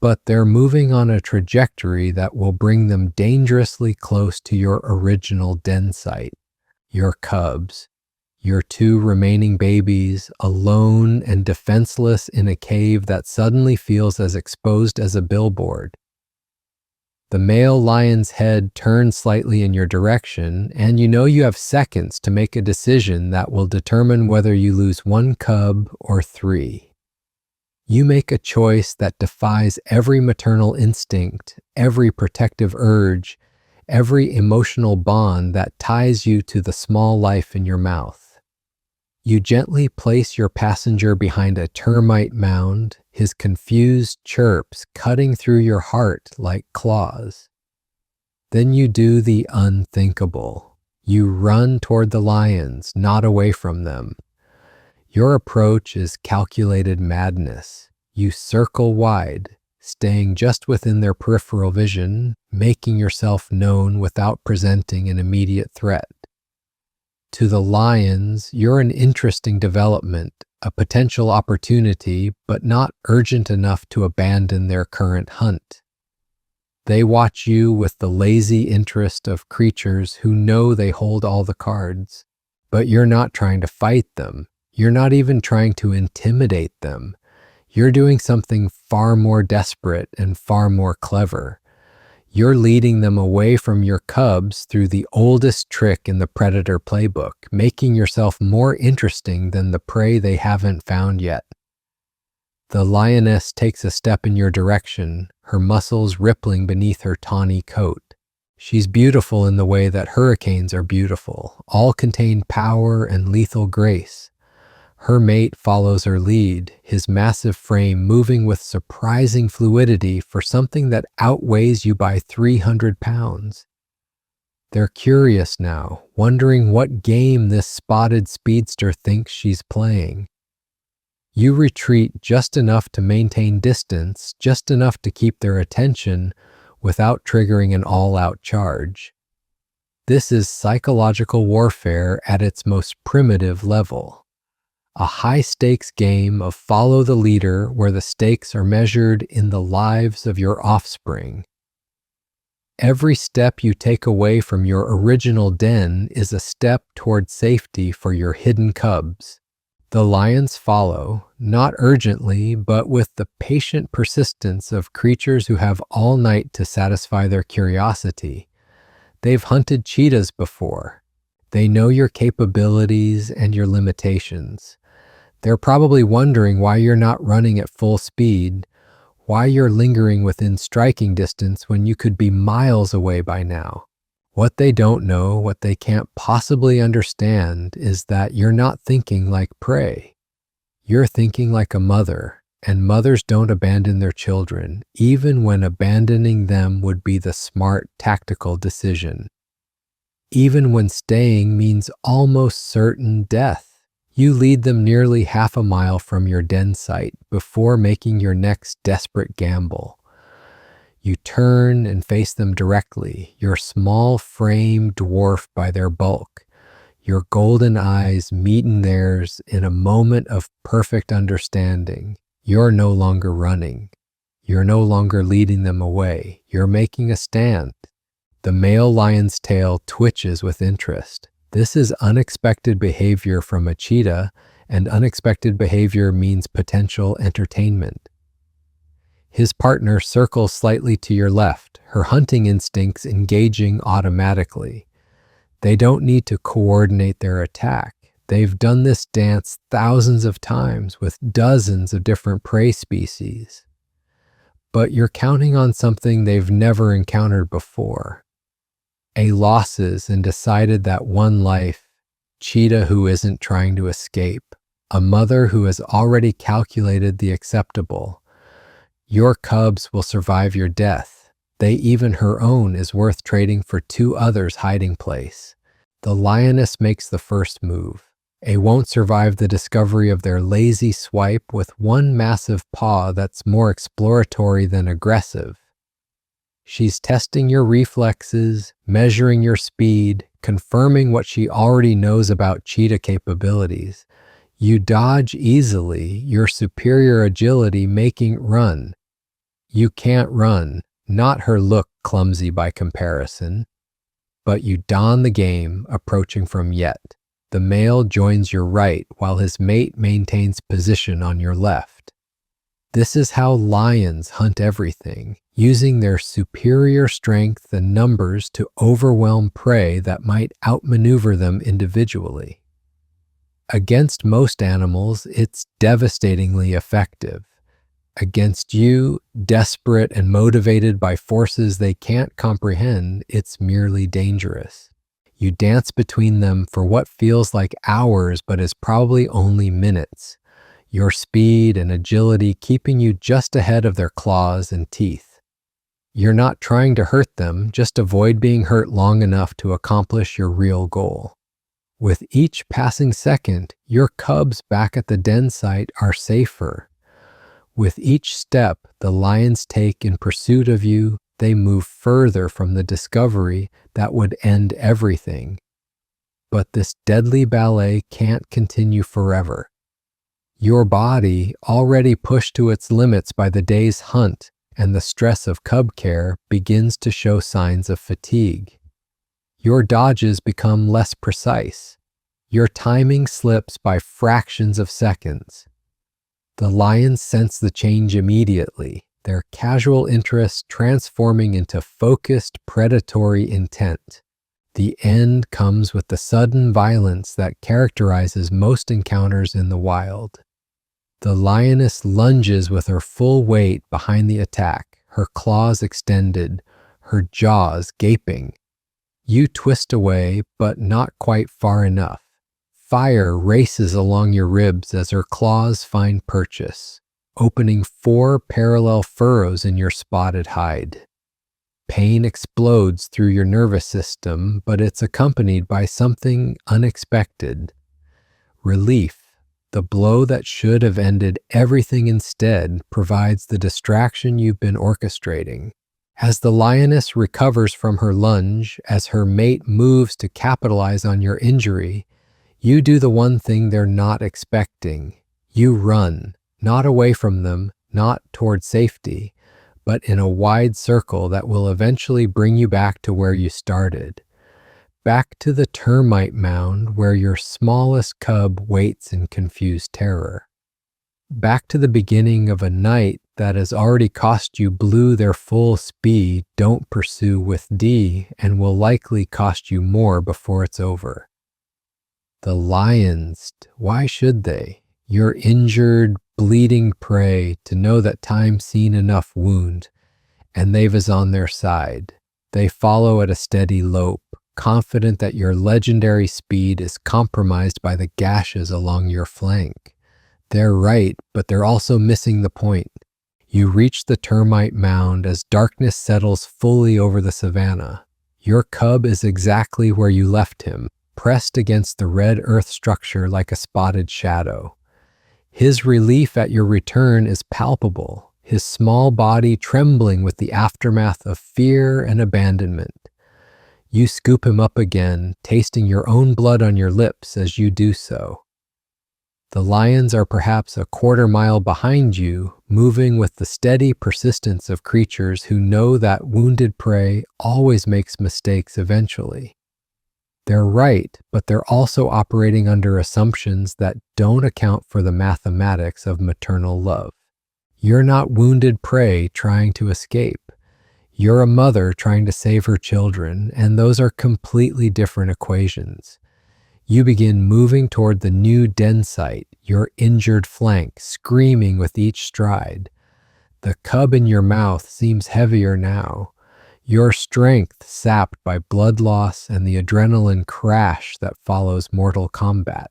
But they're moving on a trajectory that will bring them dangerously close to your original den site, your cubs, your two remaining babies, alone and defenseless in a cave that suddenly feels as exposed as a billboard. The male lion's head turns slightly in your direction, and you know you have seconds to make a decision that will determine whether you lose one cub or three. You make a choice that defies every maternal instinct, every protective urge, every emotional bond that ties you to the small life in your mouth. You gently place your passenger behind a termite mound, his confused chirps cutting through your heart like claws. Then you do the unthinkable. You run toward the lions, not away from them. Your approach is calculated madness. You circle wide, staying just within their peripheral vision, making yourself known without presenting an immediate threat. To the lions, you're an interesting development, a potential opportunity, but not urgent enough to abandon their current hunt. They watch you with the lazy interest of creatures who know they hold all the cards. But you're not trying to fight them. You're not even trying to intimidate them. You're doing something far more desperate and far more clever. You're leading them away from your cubs through the oldest trick in the predator playbook, making yourself more interesting than the prey they haven't found yet. The lioness takes a step in your direction, her muscles rippling beneath her tawny coat. She's beautiful in the way that hurricanes are beautiful, all contain power and lethal grace. Her mate follows her lead, his massive frame moving with surprising fluidity for something that outweighs you by 300 pounds. They're curious now, wondering what game this spotted speedster thinks she's playing. You retreat just enough to maintain distance, just enough to keep their attention without triggering an all-out charge. This is psychological warfare at its most primitive level. A high-stakes game of follow the leader where the stakes are measured in the lives of your offspring. Every step you take away from your original den is a step toward safety for your hidden cubs. The lions follow, not urgently, but with the patient persistence of creatures who have all night to satisfy their curiosity. They've hunted cheetahs before. They know your capabilities and your limitations. They're probably wondering why you're not running at full speed, why you're lingering within striking distance when you could be miles away by now. What they don't know, what they can't possibly understand, is that you're not thinking like prey. You're thinking like a mother, and mothers don't abandon their children, even when abandoning them would be the smart, tactical decision. Even when staying means almost certain death. You lead them nearly half a mile from your den site before making your next desperate gamble. You turn and face them directly, your small frame dwarfed by their bulk. Your golden eyes meet in theirs in a moment of perfect understanding. You're no longer running. You're no longer leading them away. You're making a stand. The male lion's tail twitches with interest. This is unexpected behavior from a cheetah, and unexpected behavior means potential entertainment. His partner circles slightly to your left, her hunting instincts engaging automatically. They don't need to coordinate their attack. They've done this dance thousands of times with dozens of different prey species. But you're counting on something they've never encountered before. A losses and decided that one life cheetah who isn't trying to escape, a mother who has already calculated the acceptable. Your cubs will survive your death. They even her own is worth trading for two others' hiding place. The lioness makes the first move. A won't survive the discovery of their lazy swipe with one massive paw that's more exploratory than aggressive. She's testing your reflexes, measuring your speed, confirming what she already knows about cheetah capabilities. You dodge easily, your superior agility making run. You can't run, not her look clumsy by comparison. But you don the game, approaching from yet. The male joins your right while his mate maintains position on your left. This is how lions hunt everything, using their superior strength and numbers to overwhelm prey that might outmaneuver them individually. Against most animals, it's devastatingly effective. Against you, desperate and motivated by forces they can't comprehend, it's merely dangerous. You dance between them for what feels like hours but is probably only minutes, your speed and agility keeping you just ahead of their claws and teeth. You're not trying to hurt them, just avoid being hurt long enough to accomplish your real goal. With each passing second, your cubs back at the den site are safer. With each step the lions take in pursuit of you, they move further from the discovery that would end everything. But this deadly ballet can't continue forever. Your body, already pushed to its limits by the day's hunt and the stress of cub care, begins to show signs of fatigue. Your dodges become less precise. Your timing slips by fractions of seconds. The lions sense the change immediately, their casual interest transforming into focused predatory intent. The end comes with the sudden violence that characterizes most encounters in the wild. The lioness lunges with her full weight behind the attack, her claws extended, her jaws gaping. You twist away, but not quite far enough. Fire races along your ribs as her claws find purchase, opening 4 parallel furrows in your spotted hide. Pain explodes through your nervous system, but it's accompanied by something unexpected. Relief. The blow that should have ended everything instead provides the distraction you've been orchestrating. As the lioness recovers from her lunge, as her mate moves to capitalize on your injury, you do the one thing they're not expecting. You run, not away from them, not toward safety, but in a wide circle that will eventually bring you back to where you started. Back to the termite mound where your smallest cub waits in confused terror. Back to the beginning of a night that has already cost you blue their full speed, don't pursue with D, and will likely cost you more before it's over. The lions, why should they? Your injured, bleeding prey to know that time's seen enough wound, and they've is on their side. They follow at a steady lope, confident that your legendary speed is compromised by the gashes along your flank. They're right, but they're also missing the point. You reach the termite mound as darkness settles fully over the savanna. Your cub is exactly where you left him, pressed against the red earth structure like a spotted shadow. His relief at your return is palpable, his small body trembling with the aftermath of fear and abandonment. You scoop him up again, tasting your own blood on your lips as you do so. The lions are perhaps a quarter-mile behind you, moving with the steady persistence of creatures who know that wounded prey always makes mistakes eventually. They're right, but they're also operating under assumptions that don't account for the mathematics of maternal love. You're not wounded prey trying to escape. You're a mother trying to save her children, and those are completely different equations. You begin moving toward the new den site, your injured flank screaming with each stride. The cub in your mouth seems heavier now. your strength sapped by blood loss and the adrenaline crash that follows mortal combat.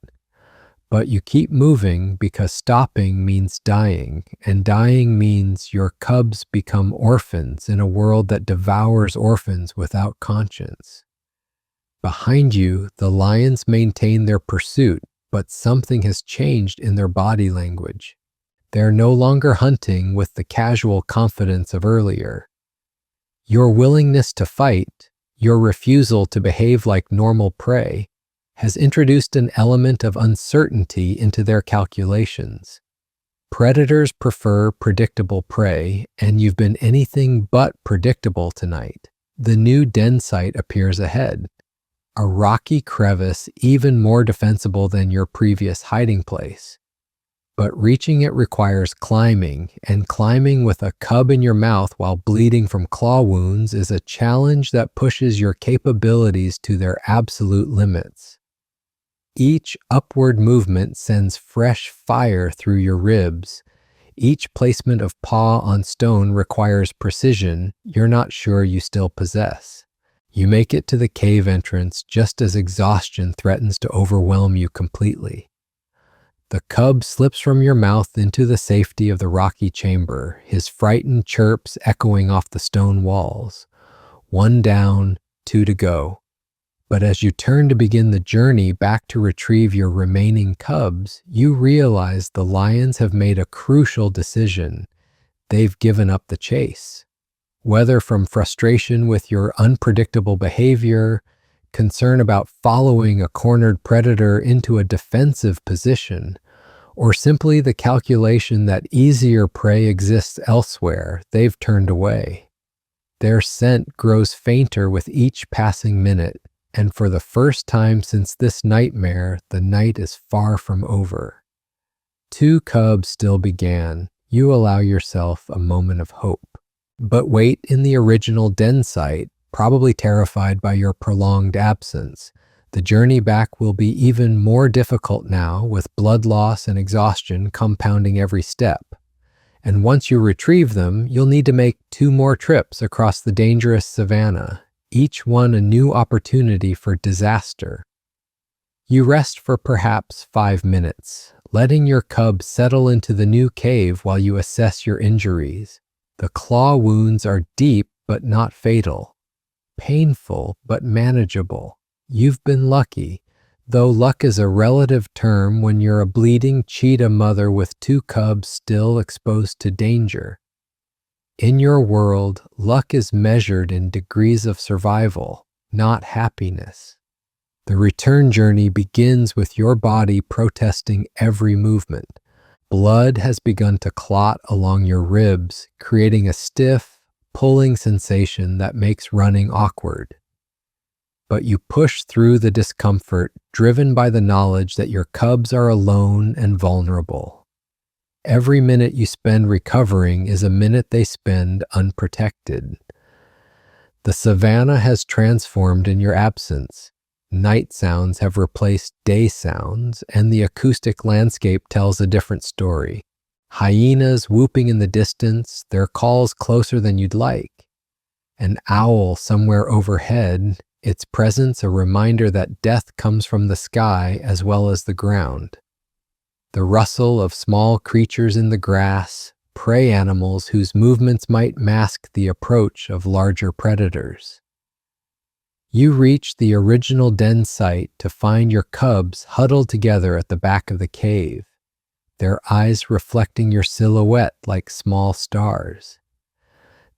But you keep moving because stopping means dying, and dying means your cubs become orphans in a world that devours orphans without conscience. Behind you, the lions maintain their pursuit, but something has changed in their body language. They're no longer hunting with the casual confidence of earlier. Your willingness to fight, your refusal to behave like normal prey, has introduced an element of uncertainty into their calculations. Predators prefer predictable prey, and you've been anything but predictable tonight. The new den site appears ahead, a rocky crevice even more defensible than your previous hiding place. But reaching it requires climbing, and climbing with a cub in your mouth while bleeding from claw wounds is a challenge that pushes your capabilities to their absolute limits. Each upward movement sends fresh fire through your ribs. Each placement of paw on stone requires precision you're not sure you still possess. You make it to the cave entrance just as exhaustion threatens to overwhelm you completely. The cub slips from your mouth into the safety of the rocky chamber, his frightened chirps echoing off the stone walls. 1 down, 2 to go. But as you turn to begin the journey back to retrieve your remaining cubs, you realize the lions have made a crucial decision. They've given up the chase. Whether from frustration with your unpredictable behavior, concern about following a cornered predator into a defensive position, or simply the calculation that easier prey exists elsewhere, they've turned away. Their scent grows fainter with each passing minute, and for the first time since this nightmare, the night is far from over. 2 cubs still began. You allow yourself a moment of hope. But wait in the original den site, probably terrified by your prolonged absence. The journey back will be even more difficult now, with blood loss and exhaustion compounding every step. And once you retrieve them, you'll need to make 2 more trips across the dangerous savanna, each one a new opportunity for disaster. You rest for perhaps 5 minutes, letting your cub settle into the new cave while you assess your injuries. The claw wounds are deep but not fatal, painful but manageable. You've been lucky, though luck is a relative term when you're a bleeding cheetah mother with 2 cubs still exposed to danger. In your world, luck is measured in degrees of survival, not happiness. The return journey begins with your body protesting every movement. Blood has begun to clot along your ribs, creating a stiff, pulling sensation that makes running awkward. But you push through the discomfort, driven by the knowledge that your cubs are alone and vulnerable. Every minute you spend recovering is a minute they spend unprotected. The savanna has transformed in your absence. Night sounds have replaced day sounds, and the acoustic landscape tells a different story. Hyenas whooping in the distance, their calls closer than you'd like. An owl somewhere overhead, its presence a reminder that death comes from the sky as well as the ground. The rustle of small creatures in the grass, prey animals whose movements might mask the approach of larger predators. You reach the original den site to find your cubs huddled together at the back of the cave, their eyes reflecting your silhouette like small stars.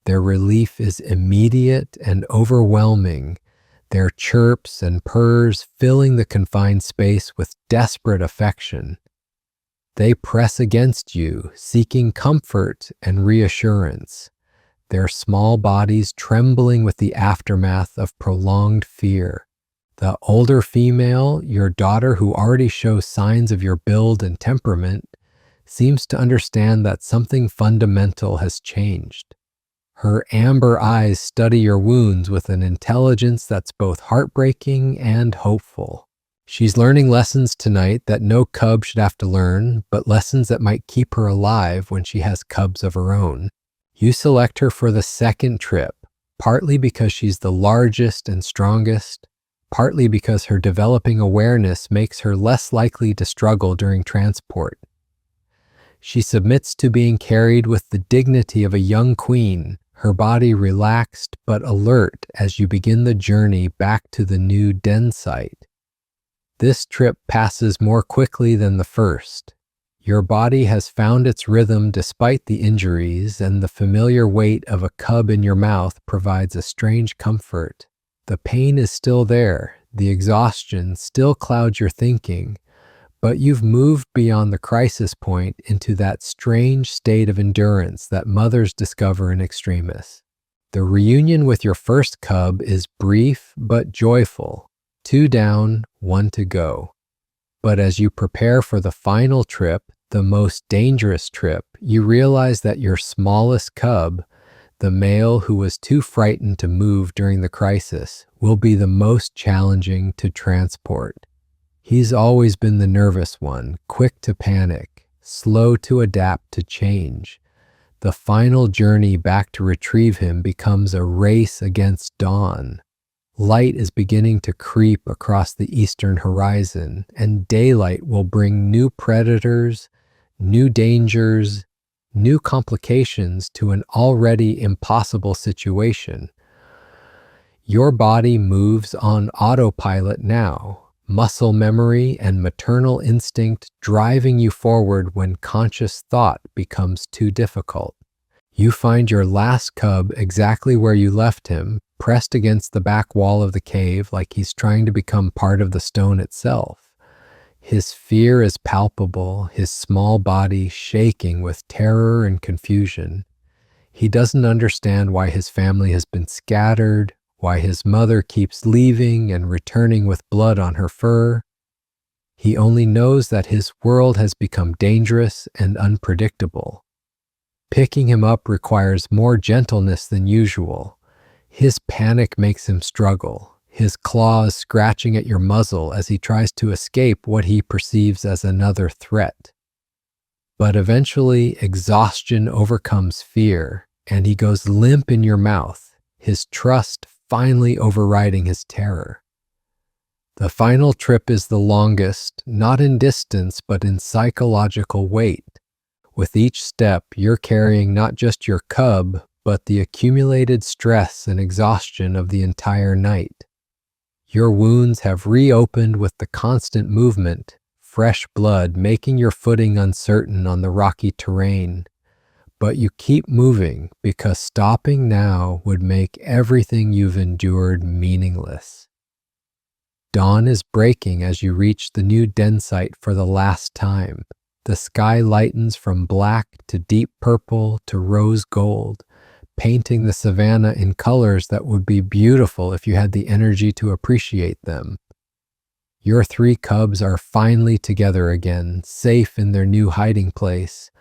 Their relief is immediate and overwhelming, their chirps and purrs filling the confined space with desperate affection. They press against you, seeking comfort and reassurance, their small bodies trembling with the aftermath of prolonged fear. The older female, your daughter who already shows signs of your build and temperament, seems to understand that something fundamental has changed. Her amber eyes study your wounds with an intelligence that's both heartbreaking and hopeful. She's learning lessons tonight that no cub should have to learn, but lessons that might keep her alive when she has cubs of her own. You select her for the second trip, partly because she's the largest and strongest, partly because her developing awareness makes her less likely to struggle during transport. She submits to being carried with the dignity of a young queen, her body relaxed but alert as you begin the journey back to the new den site. This trip passes more quickly than the first. Your body has found its rhythm despite the injuries, and the familiar weight of a cub in your mouth provides a strange comfort. The pain is still there, the exhaustion still clouds your thinking, but you've moved beyond the crisis point into that strange state of endurance that mothers discover in extremis. The reunion with your first cub is brief but joyful. 2 down, 1 to go. But as you prepare for the final trip, the most dangerous trip, you realize that your smallest cub, the male who was too frightened to move during the crisis, will be the most challenging to transport. He's always been the nervous one, quick to panic, slow to adapt to change. The final journey back to retrieve him becomes a race against dawn. Light is beginning to creep across the eastern horizon, and daylight will bring new predators, new dangers, new complications to an already impossible situation. Your body moves on autopilot now, muscle memory and maternal instinct driving you forward when conscious thought becomes too difficult. You find your last cub exactly where you left him, pressed against the back wall of the cave like he's trying to become part of the stone itself. His fear is palpable, his small body shaking with terror and confusion. He doesn't understand why his family has been scattered, why his mother keeps leaving and returning with blood on her fur. He only knows that his world has become dangerous and unpredictable. Picking him up requires more gentleness than usual. His panic makes him struggle, his claws scratching at your muzzle as he tries to escape what he perceives as another threat. But eventually, exhaustion overcomes fear, and he goes limp in your mouth, his trust finally overriding his terror. The final trip is the longest, not in distance, but in psychological weight. With each step, you're carrying not just your cub, but the accumulated stress and exhaustion of the entire night. Your wounds have reopened with the constant movement, fresh blood making your footing uncertain on the rocky terrain. But you keep moving because stopping now would make everything you've endured meaningless. Dawn is breaking as you reach the new den site for the last time. The sky lightens from black to deep purple to rose gold, painting the savanna in colors that would be beautiful if you had the energy to appreciate them. Your 3 cubs are finally together again, safe in their new hiding place,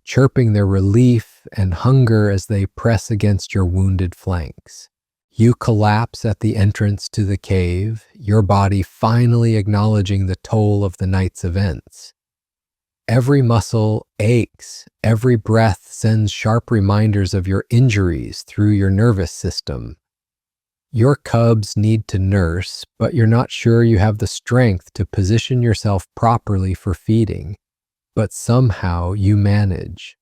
chirping their relief and hunger as they press against your wounded flanks. You collapse at the entrance to the cave, your body finally acknowledging the toll of the night's events. Every muscle aches, every breath sends sharp reminders of your injuries through your nervous system. Your cubs need to nurse, but you're not sure you have the strength to position yourself properly for feeding. But somehow you manage.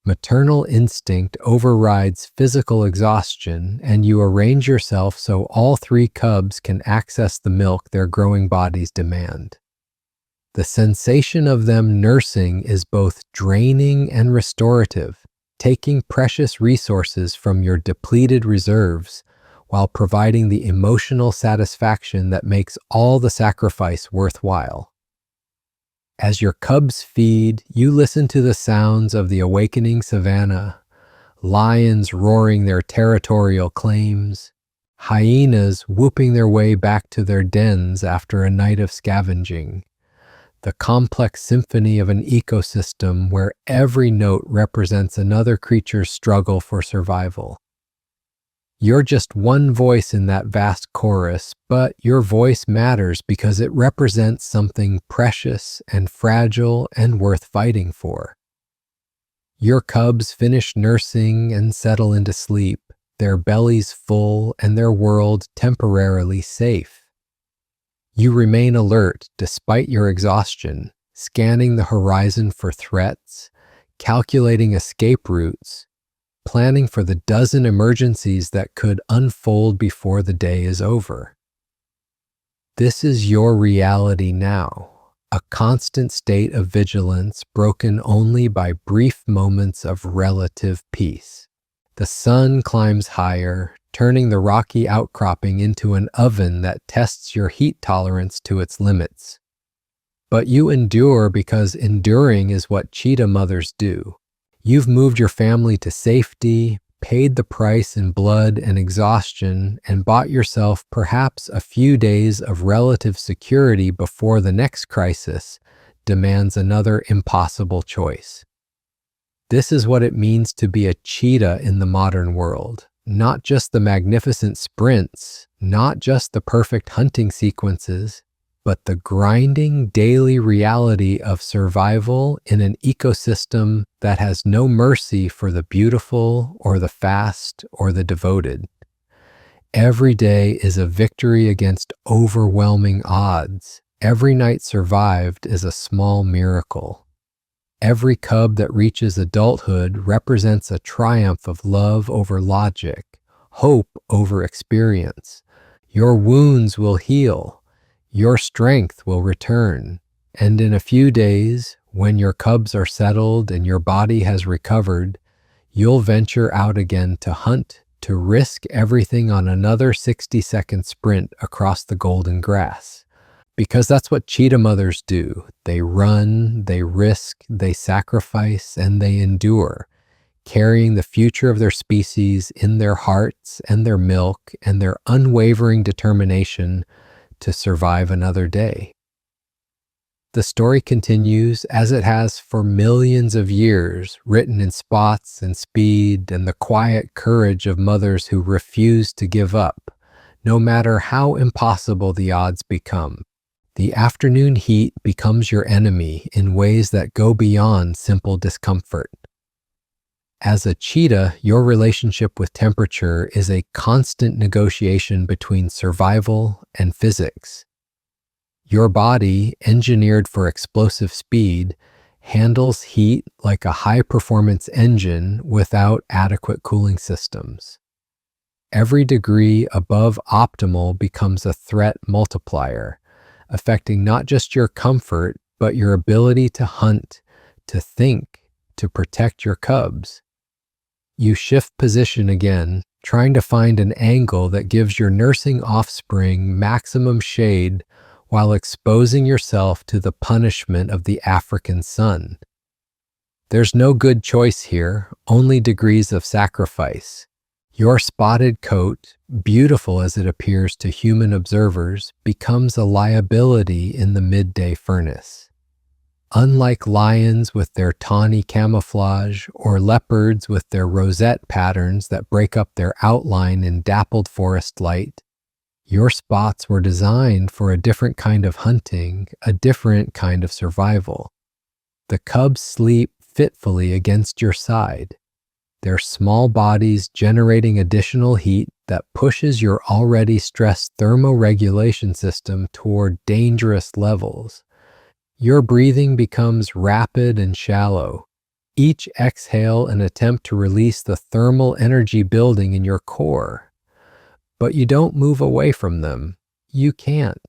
Maternal instinct overrides physical exhaustion, and you arrange yourself so all 3 cubs can access the milk their growing bodies demand. The sensation of them nursing is both draining and restorative, taking precious resources from your depleted reserves while providing the emotional satisfaction that makes all the sacrifice worthwhile. As your cubs feed, you listen to the sounds of the awakening savanna, lions roaring their territorial claims, hyenas whooping their way back to their dens after a night of scavenging. The complex symphony of an ecosystem where every note represents another creature's struggle for survival. You're just one voice in that vast chorus, but your voice matters because it represents something precious and fragile and worth fighting for. Your cubs finish nursing and settle into sleep, their bellies full and their world temporarily safe. You remain alert despite your exhaustion, scanning the horizon for threats, calculating escape routes, planning for the dozen emergencies that could unfold before the day is over. This is your reality now, a constant state of vigilance broken only by brief moments of relative peace. The sun climbs higher, turning the rocky outcropping into an oven that tests your heat tolerance to its limits. But you endure because enduring is what cheetah mothers do. You've moved your family to safety, paid the price in blood and exhaustion, and bought yourself perhaps a few days of relative security before the next crisis demands another impossible choice. This is what it means to be a cheetah in the modern world. Not just the magnificent sprints, not just the perfect hunting sequences, but the grinding daily reality of survival in an ecosystem that has no mercy for the beautiful or the fast or the devoted. Every day is a victory against overwhelming odds. Every night survived is a small miracle. Every cub that reaches adulthood represents a triumph of love over logic, hope over experience. Your wounds will heal. Your strength will return, and in a few days, when your cubs are settled and your body has recovered, you'll venture out again to hunt, to risk everything on another 60-second sprint across the golden grass. Because that's what cheetah mothers do. They run, they risk, they sacrifice, and they endure, carrying the future of their species in their hearts and their milk and their unwavering determination to survive another day. The story continues as it has for millions of years, written in spots and speed and the quiet courage of mothers who refuse to give up, no matter how impossible the odds become. The afternoon heat becomes your enemy in ways that go beyond simple discomfort. As a cheetah, your relationship with temperature is a constant negotiation between survival and physics. Your body, engineered for explosive speed, handles heat like a high-performance engine without adequate cooling systems. Every degree above optimal becomes a threat multiplier, affecting not just your comfort, but your ability to hunt, to think, to protect your cubs. You shift position again, trying to find an angle that gives your nursing offspring maximum shade while exposing yourself to the punishment of the African sun. There's no good choice here, only degrees of sacrifice. Your spotted coat, beautiful as it appears to human observers, becomes a liability in the midday furnace. Unlike lions with their tawny camouflage or leopards with their rosette patterns that break up their outline in dappled forest light, your spots were designed for a different kind of hunting, a different kind of survival. The cubs sleep fitfully against your side, their small bodies generating additional heat that pushes your already stressed thermoregulation system toward dangerous levels. Your breathing becomes rapid and shallow, each exhale an attempt to release the thermal energy building in your core. But you don't move away from them. You can't.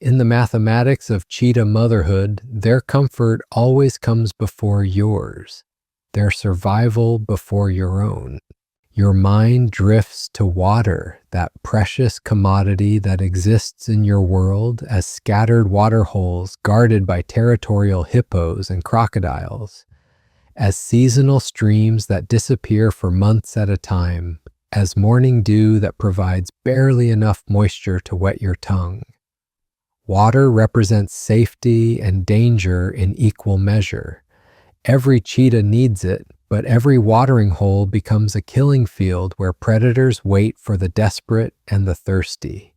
In the mathematics of cheetah motherhood, their comfort always comes before yours, their survival before your own. Your mind drifts to water, that precious commodity that exists in your world as scattered water holes guarded by territorial hippos and crocodiles, as seasonal streams that disappear for months at a time, as morning dew that provides barely enough moisture to wet your tongue. Water represents safety and danger in equal measure. Every cheetah needs it, but every watering hole becomes a killing field where predators wait for the desperate and the thirsty.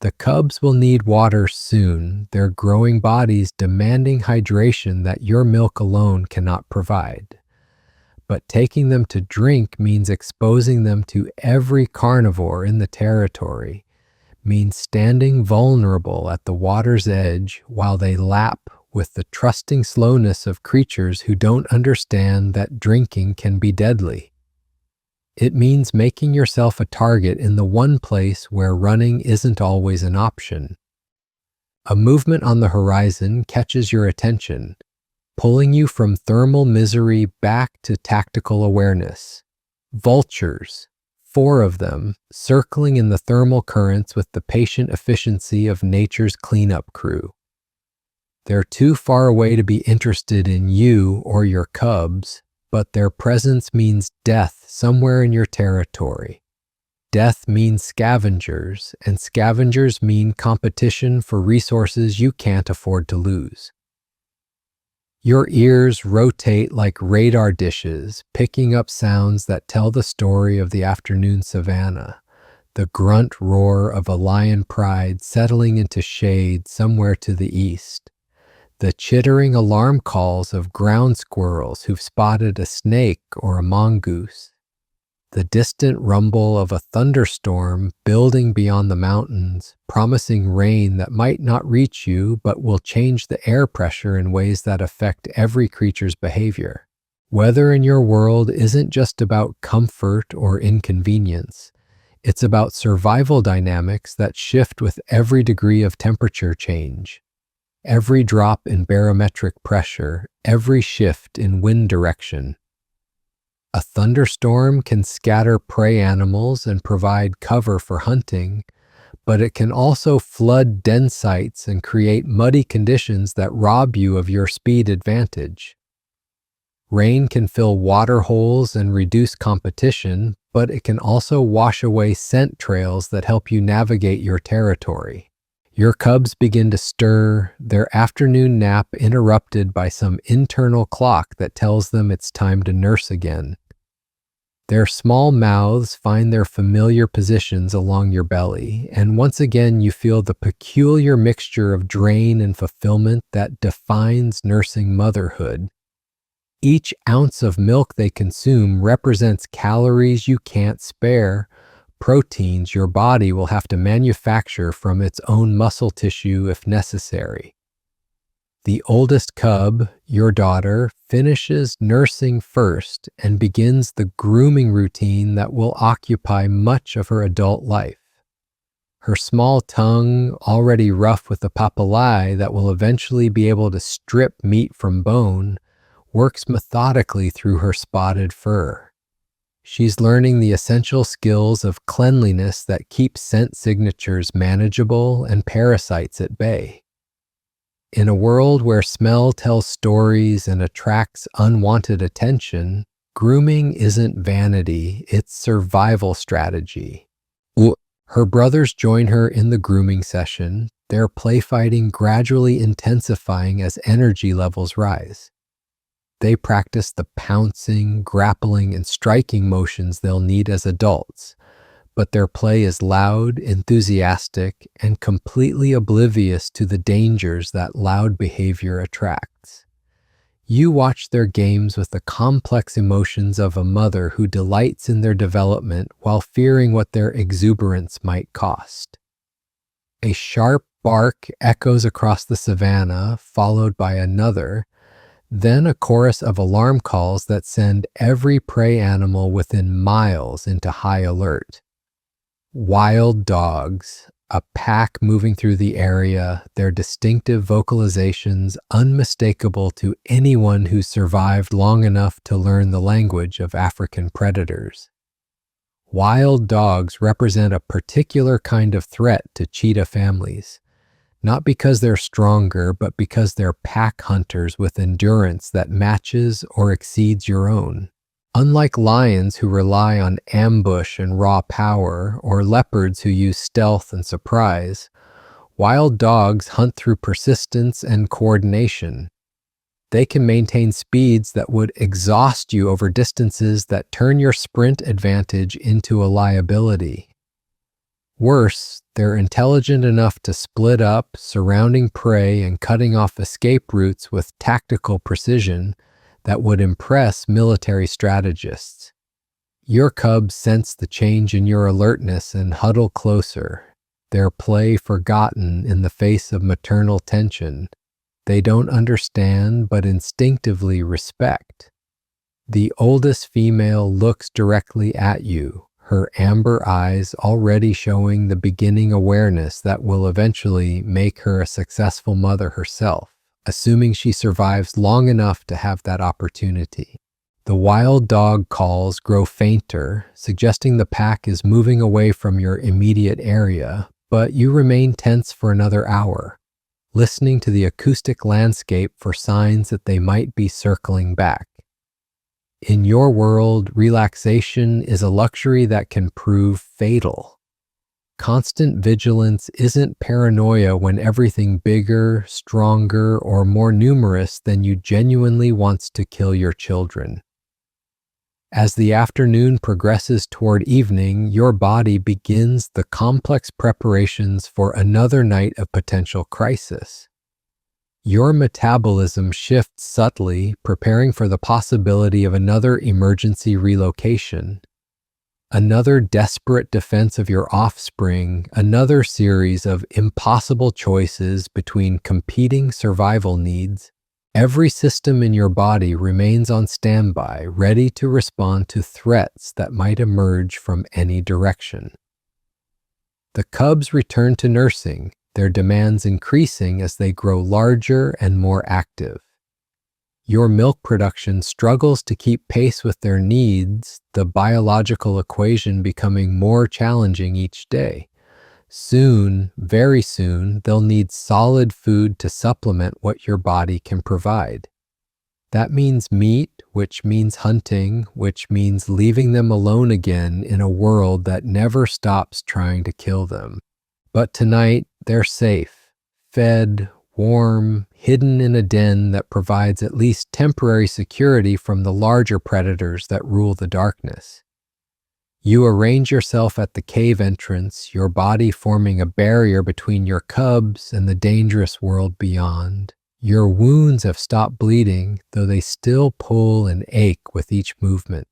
The cubs will need water soon, their growing bodies demanding hydration that your milk alone cannot provide. but taking them to drink means exposing them to every carnivore in the territory, means standing vulnerable at the water's edge while they lap with the trusting slowness of creatures who don't understand that drinking can be deadly. It means making yourself a target in the one place where running isn't always an option. A movement on the horizon catches your attention, pulling you from thermal misery back to tactical awareness. Vultures, 4 of them, circling in the thermal currents with the patient efficiency of nature's cleanup crew. They're too far away to be interested in you or your cubs, but their presence means death somewhere in your territory. Death means scavengers, and scavengers mean competition for resources you can't afford to lose. Your ears rotate like radar dishes, picking up sounds that tell the story of the afternoon savanna, the grunt roar of a lion pride settling into shade somewhere to the east, the chittering alarm calls of ground squirrels who've spotted a snake or a mongoose, the distant rumble of a thunderstorm building beyond the mountains, promising rain that might not reach you but will change the air pressure in ways that affect every creature's behavior. Weather in your world isn't just about comfort or inconvenience. It's about survival dynamics that shift with every degree of temperature change. Every drop in barometric pressure, every shift in wind direction. A thunderstorm can scatter prey animals and provide cover for hunting, but it can also flood den sites and create muddy conditions that rob you of your speed advantage. Rain can fill water holes and reduce competition, but it can also wash away scent trails that help you navigate your territory. Your cubs begin to stir, their afternoon nap interrupted by some internal clock that tells them it's time to nurse again. Their small mouths find their familiar positions along your belly, and once again you feel the peculiar mixture of drain and fulfillment that defines nursing motherhood. Each ounce of milk they consume represents calories you can't spare, proteins your body will have to manufacture from its own muscle tissue if necessary. The oldest cub, your daughter, finishes nursing first and begins the grooming routine that will occupy much of her adult life. Her small tongue, already rough with a papillai that will eventually be able to strip meat from bone, works methodically through her spotted fur. She's learning the essential skills of cleanliness that keep scent signatures manageable and parasites at bay. In a world where smell tells stories and attracts unwanted attention, grooming isn't vanity, it's survival strategy. Her brothers join her in the grooming session, their playfighting gradually intensifying as energy levels rise. They practice the pouncing, grappling, and striking motions they'll need as adults, but their play is loud, enthusiastic, and completely oblivious to the dangers that loud behavior attracts. You watch their games with the complex emotions of a mother who delights in their development while fearing what their exuberance might cost. A sharp bark echoes across the savanna, followed by another, then a chorus of alarm calls that send every prey animal within miles into high alert. Wild dogs, a pack moving through the area, their distinctive vocalizations unmistakable to anyone who survived long enough to learn the language of African predators. Wild dogs represent a particular kind of threat to cheetah families. Not because they're stronger, but because they're pack hunters with endurance that matches or exceeds your own. Unlike lions who rely on ambush and raw power, or leopards who use stealth and surprise, wild dogs hunt through persistence and coordination. They can maintain speeds that would exhaust you over distances that turn your sprint advantage into a liability. Worse, they're intelligent enough to split up, surrounding prey and cutting off escape routes with tactical precision, that would impress military strategists. Your cubs sense the change in your alertness and huddle closer, their play forgotten in the face of maternal tension. They don't understand but instinctively respect. The oldest female looks directly at you, her amber eyes already showing the beginning awareness that will eventually make her a successful mother herself, assuming she survives long enough to have that opportunity. The wild dog calls grow fainter, suggesting the pack is moving away from your immediate area, but you remain tense for another hour, listening to the acoustic landscape for signs that they might be circling back. In your world, relaxation is a luxury that can prove fatal. Constant vigilance isn't paranoia when everything bigger, stronger, or more numerous than you genuinely wants to kill your children. As the afternoon progresses toward evening, your body begins the complex preparations for another night of potential crisis. Your metabolism shifts subtly, preparing for the possibility of another emergency relocation, another desperate defense of your offspring, another series of impossible choices between competing survival needs. Every system in your body remains on standby, ready to respond to threats that might emerge from any direction. The cubs return to nursing, their demands increasing as they grow larger and more active. Your milk production struggles to keep pace with their needs, the biological equation becoming more challenging each day. Soon, very soon, they'll need solid food to supplement what your body can provide. That means meat, which means hunting, which means leaving them alone again in a world that never stops trying to kill them. But tonight, they're safe, fed, warm, hidden in a den that provides at least temporary security from the larger predators that rule the darkness. You arrange yourself at the cave entrance, your body forming a barrier between your cubs and the dangerous world beyond. Your wounds have stopped bleeding, though they still pull and ache with each movement.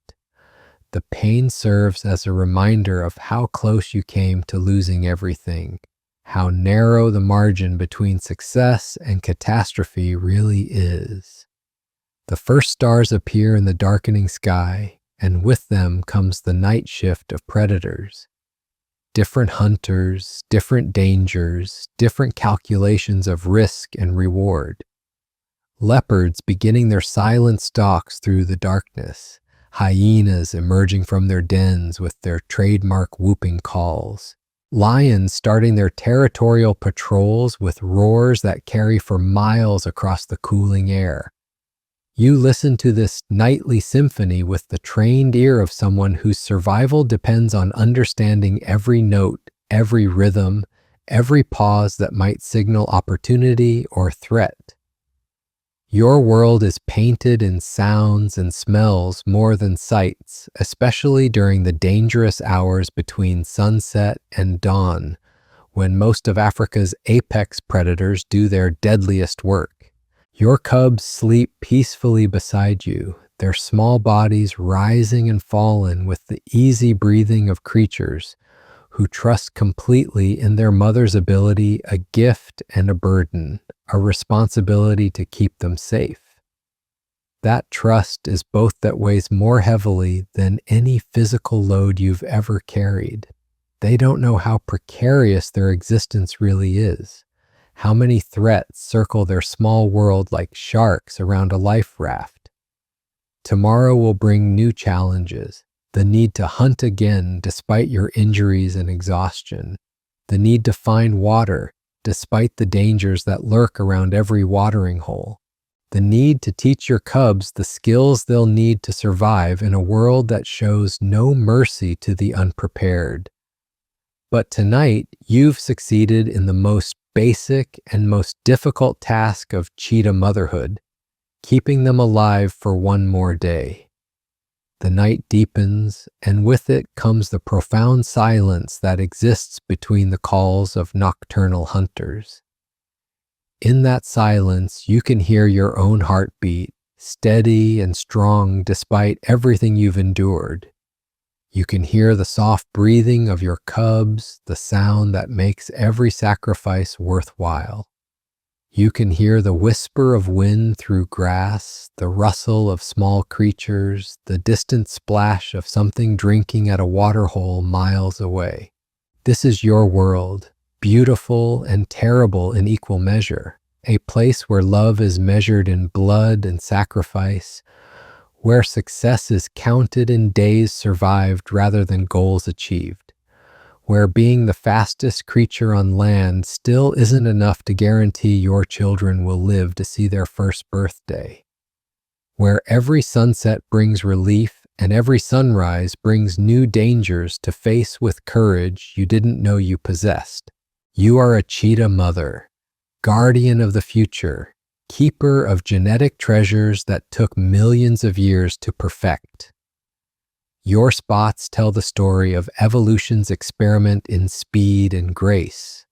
The pain serves as a reminder of how close you came to losing everything, how narrow the margin between success and catastrophe really is. The first stars appear in the darkening sky, and with them comes the night shift of predators. Different hunters, different dangers, different calculations of risk and reward. Leopards beginning their silent stalks through the darkness, hyenas emerging from their dens with their trademark whooping calls, lions starting their territorial patrols with roars that carry for miles across the cooling air. You listen to this nightly symphony with the trained ear of someone whose survival depends on understanding every note, every rhythm, every pause that might signal opportunity or threat. Your world is painted in sounds and smells more than sights, especially during the dangerous hours between sunset and dawn, when most of Africa's apex predators do their deadliest work. Your cubs sleep peacefully beside you, their small bodies rising and falling with the easy breathing of creatures who trust completely in their mother's ability, a gift and a burden, a responsibility to keep them safe. That trust is both that weighs more heavily than any physical load you've ever carried. They don't know how precarious their existence really is. How many threats circle their small world like sharks around a life raft? Tomorrow will bring new challenges, the need to hunt again despite your injuries and exhaustion, the need to find water despite the dangers that lurk around every watering hole, the need to teach your cubs the skills they'll need to survive in a world that shows no mercy to the unprepared. But tonight, you've succeeded in the most basic and most difficult task of cheetah motherhood, keeping them alive for one more day. The night deepens, and with it comes the profound silence that exists between the calls of nocturnal hunters. In that silence, you can hear your own heartbeat, steady and strong despite everything you've endured. You can hear the soft breathing of your cubs, the sound that makes every sacrifice worthwhile. You can hear the whisper of wind through grass, the rustle of small creatures, the distant splash of something drinking at a waterhole miles away. This is your world, beautiful and terrible in equal measure, a place where love is measured in blood and sacrifice, where success is counted in days survived rather than goals achieved, where being the fastest creature on land still isn't enough to guarantee your children will live to see their first birthday, where every sunset brings relief and every sunrise brings new dangers to face with courage you didn't know you possessed. You are a cheetah mother, guardian of the future, keeper of genetic treasures that took millions of years to perfect. Your spots tell the story of evolution's experiment in speed and grace.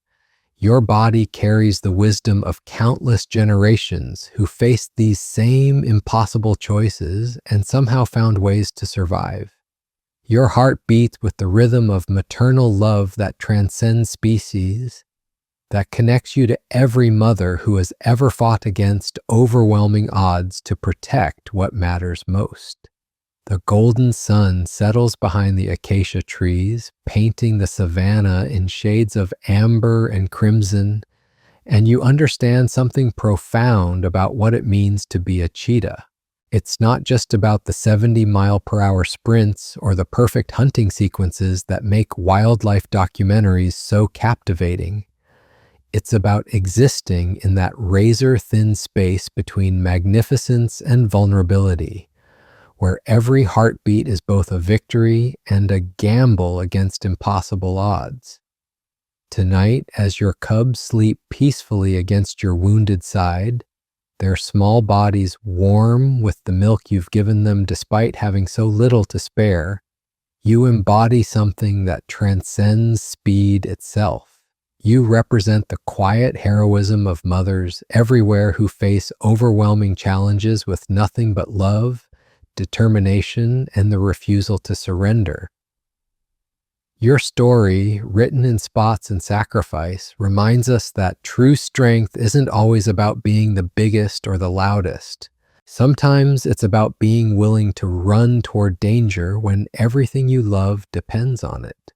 Your body carries the wisdom of countless generations who faced these same impossible choices and somehow found ways to survive. Your heart beats with the rhythm of maternal love that transcends species, that connects you to every mother who has ever fought against overwhelming odds to protect what matters most. The golden sun settles behind the acacia trees, painting the savanna in shades of amber and crimson, and you understand something profound about what it means to be a cheetah. It's not just about the 70-mile-per-hour sprints or the perfect hunting sequences that make wildlife documentaries so captivating. It's about existing in that razor-thin space between magnificence and vulnerability, where every heartbeat is both a victory and a gamble against impossible odds. Tonight, as your cubs sleep peacefully against your wounded side, their small bodies warm with the milk you've given them despite having so little to spare, you embody something that transcends speed itself. You represent the quiet heroism of mothers everywhere who face overwhelming challenges with nothing but love, determination, and the refusal to surrender. Your story, written in spots and sacrifice, reminds us that true strength isn't always about being the biggest or the loudest. Sometimes it's about being willing to run toward danger when everything you love depends on it.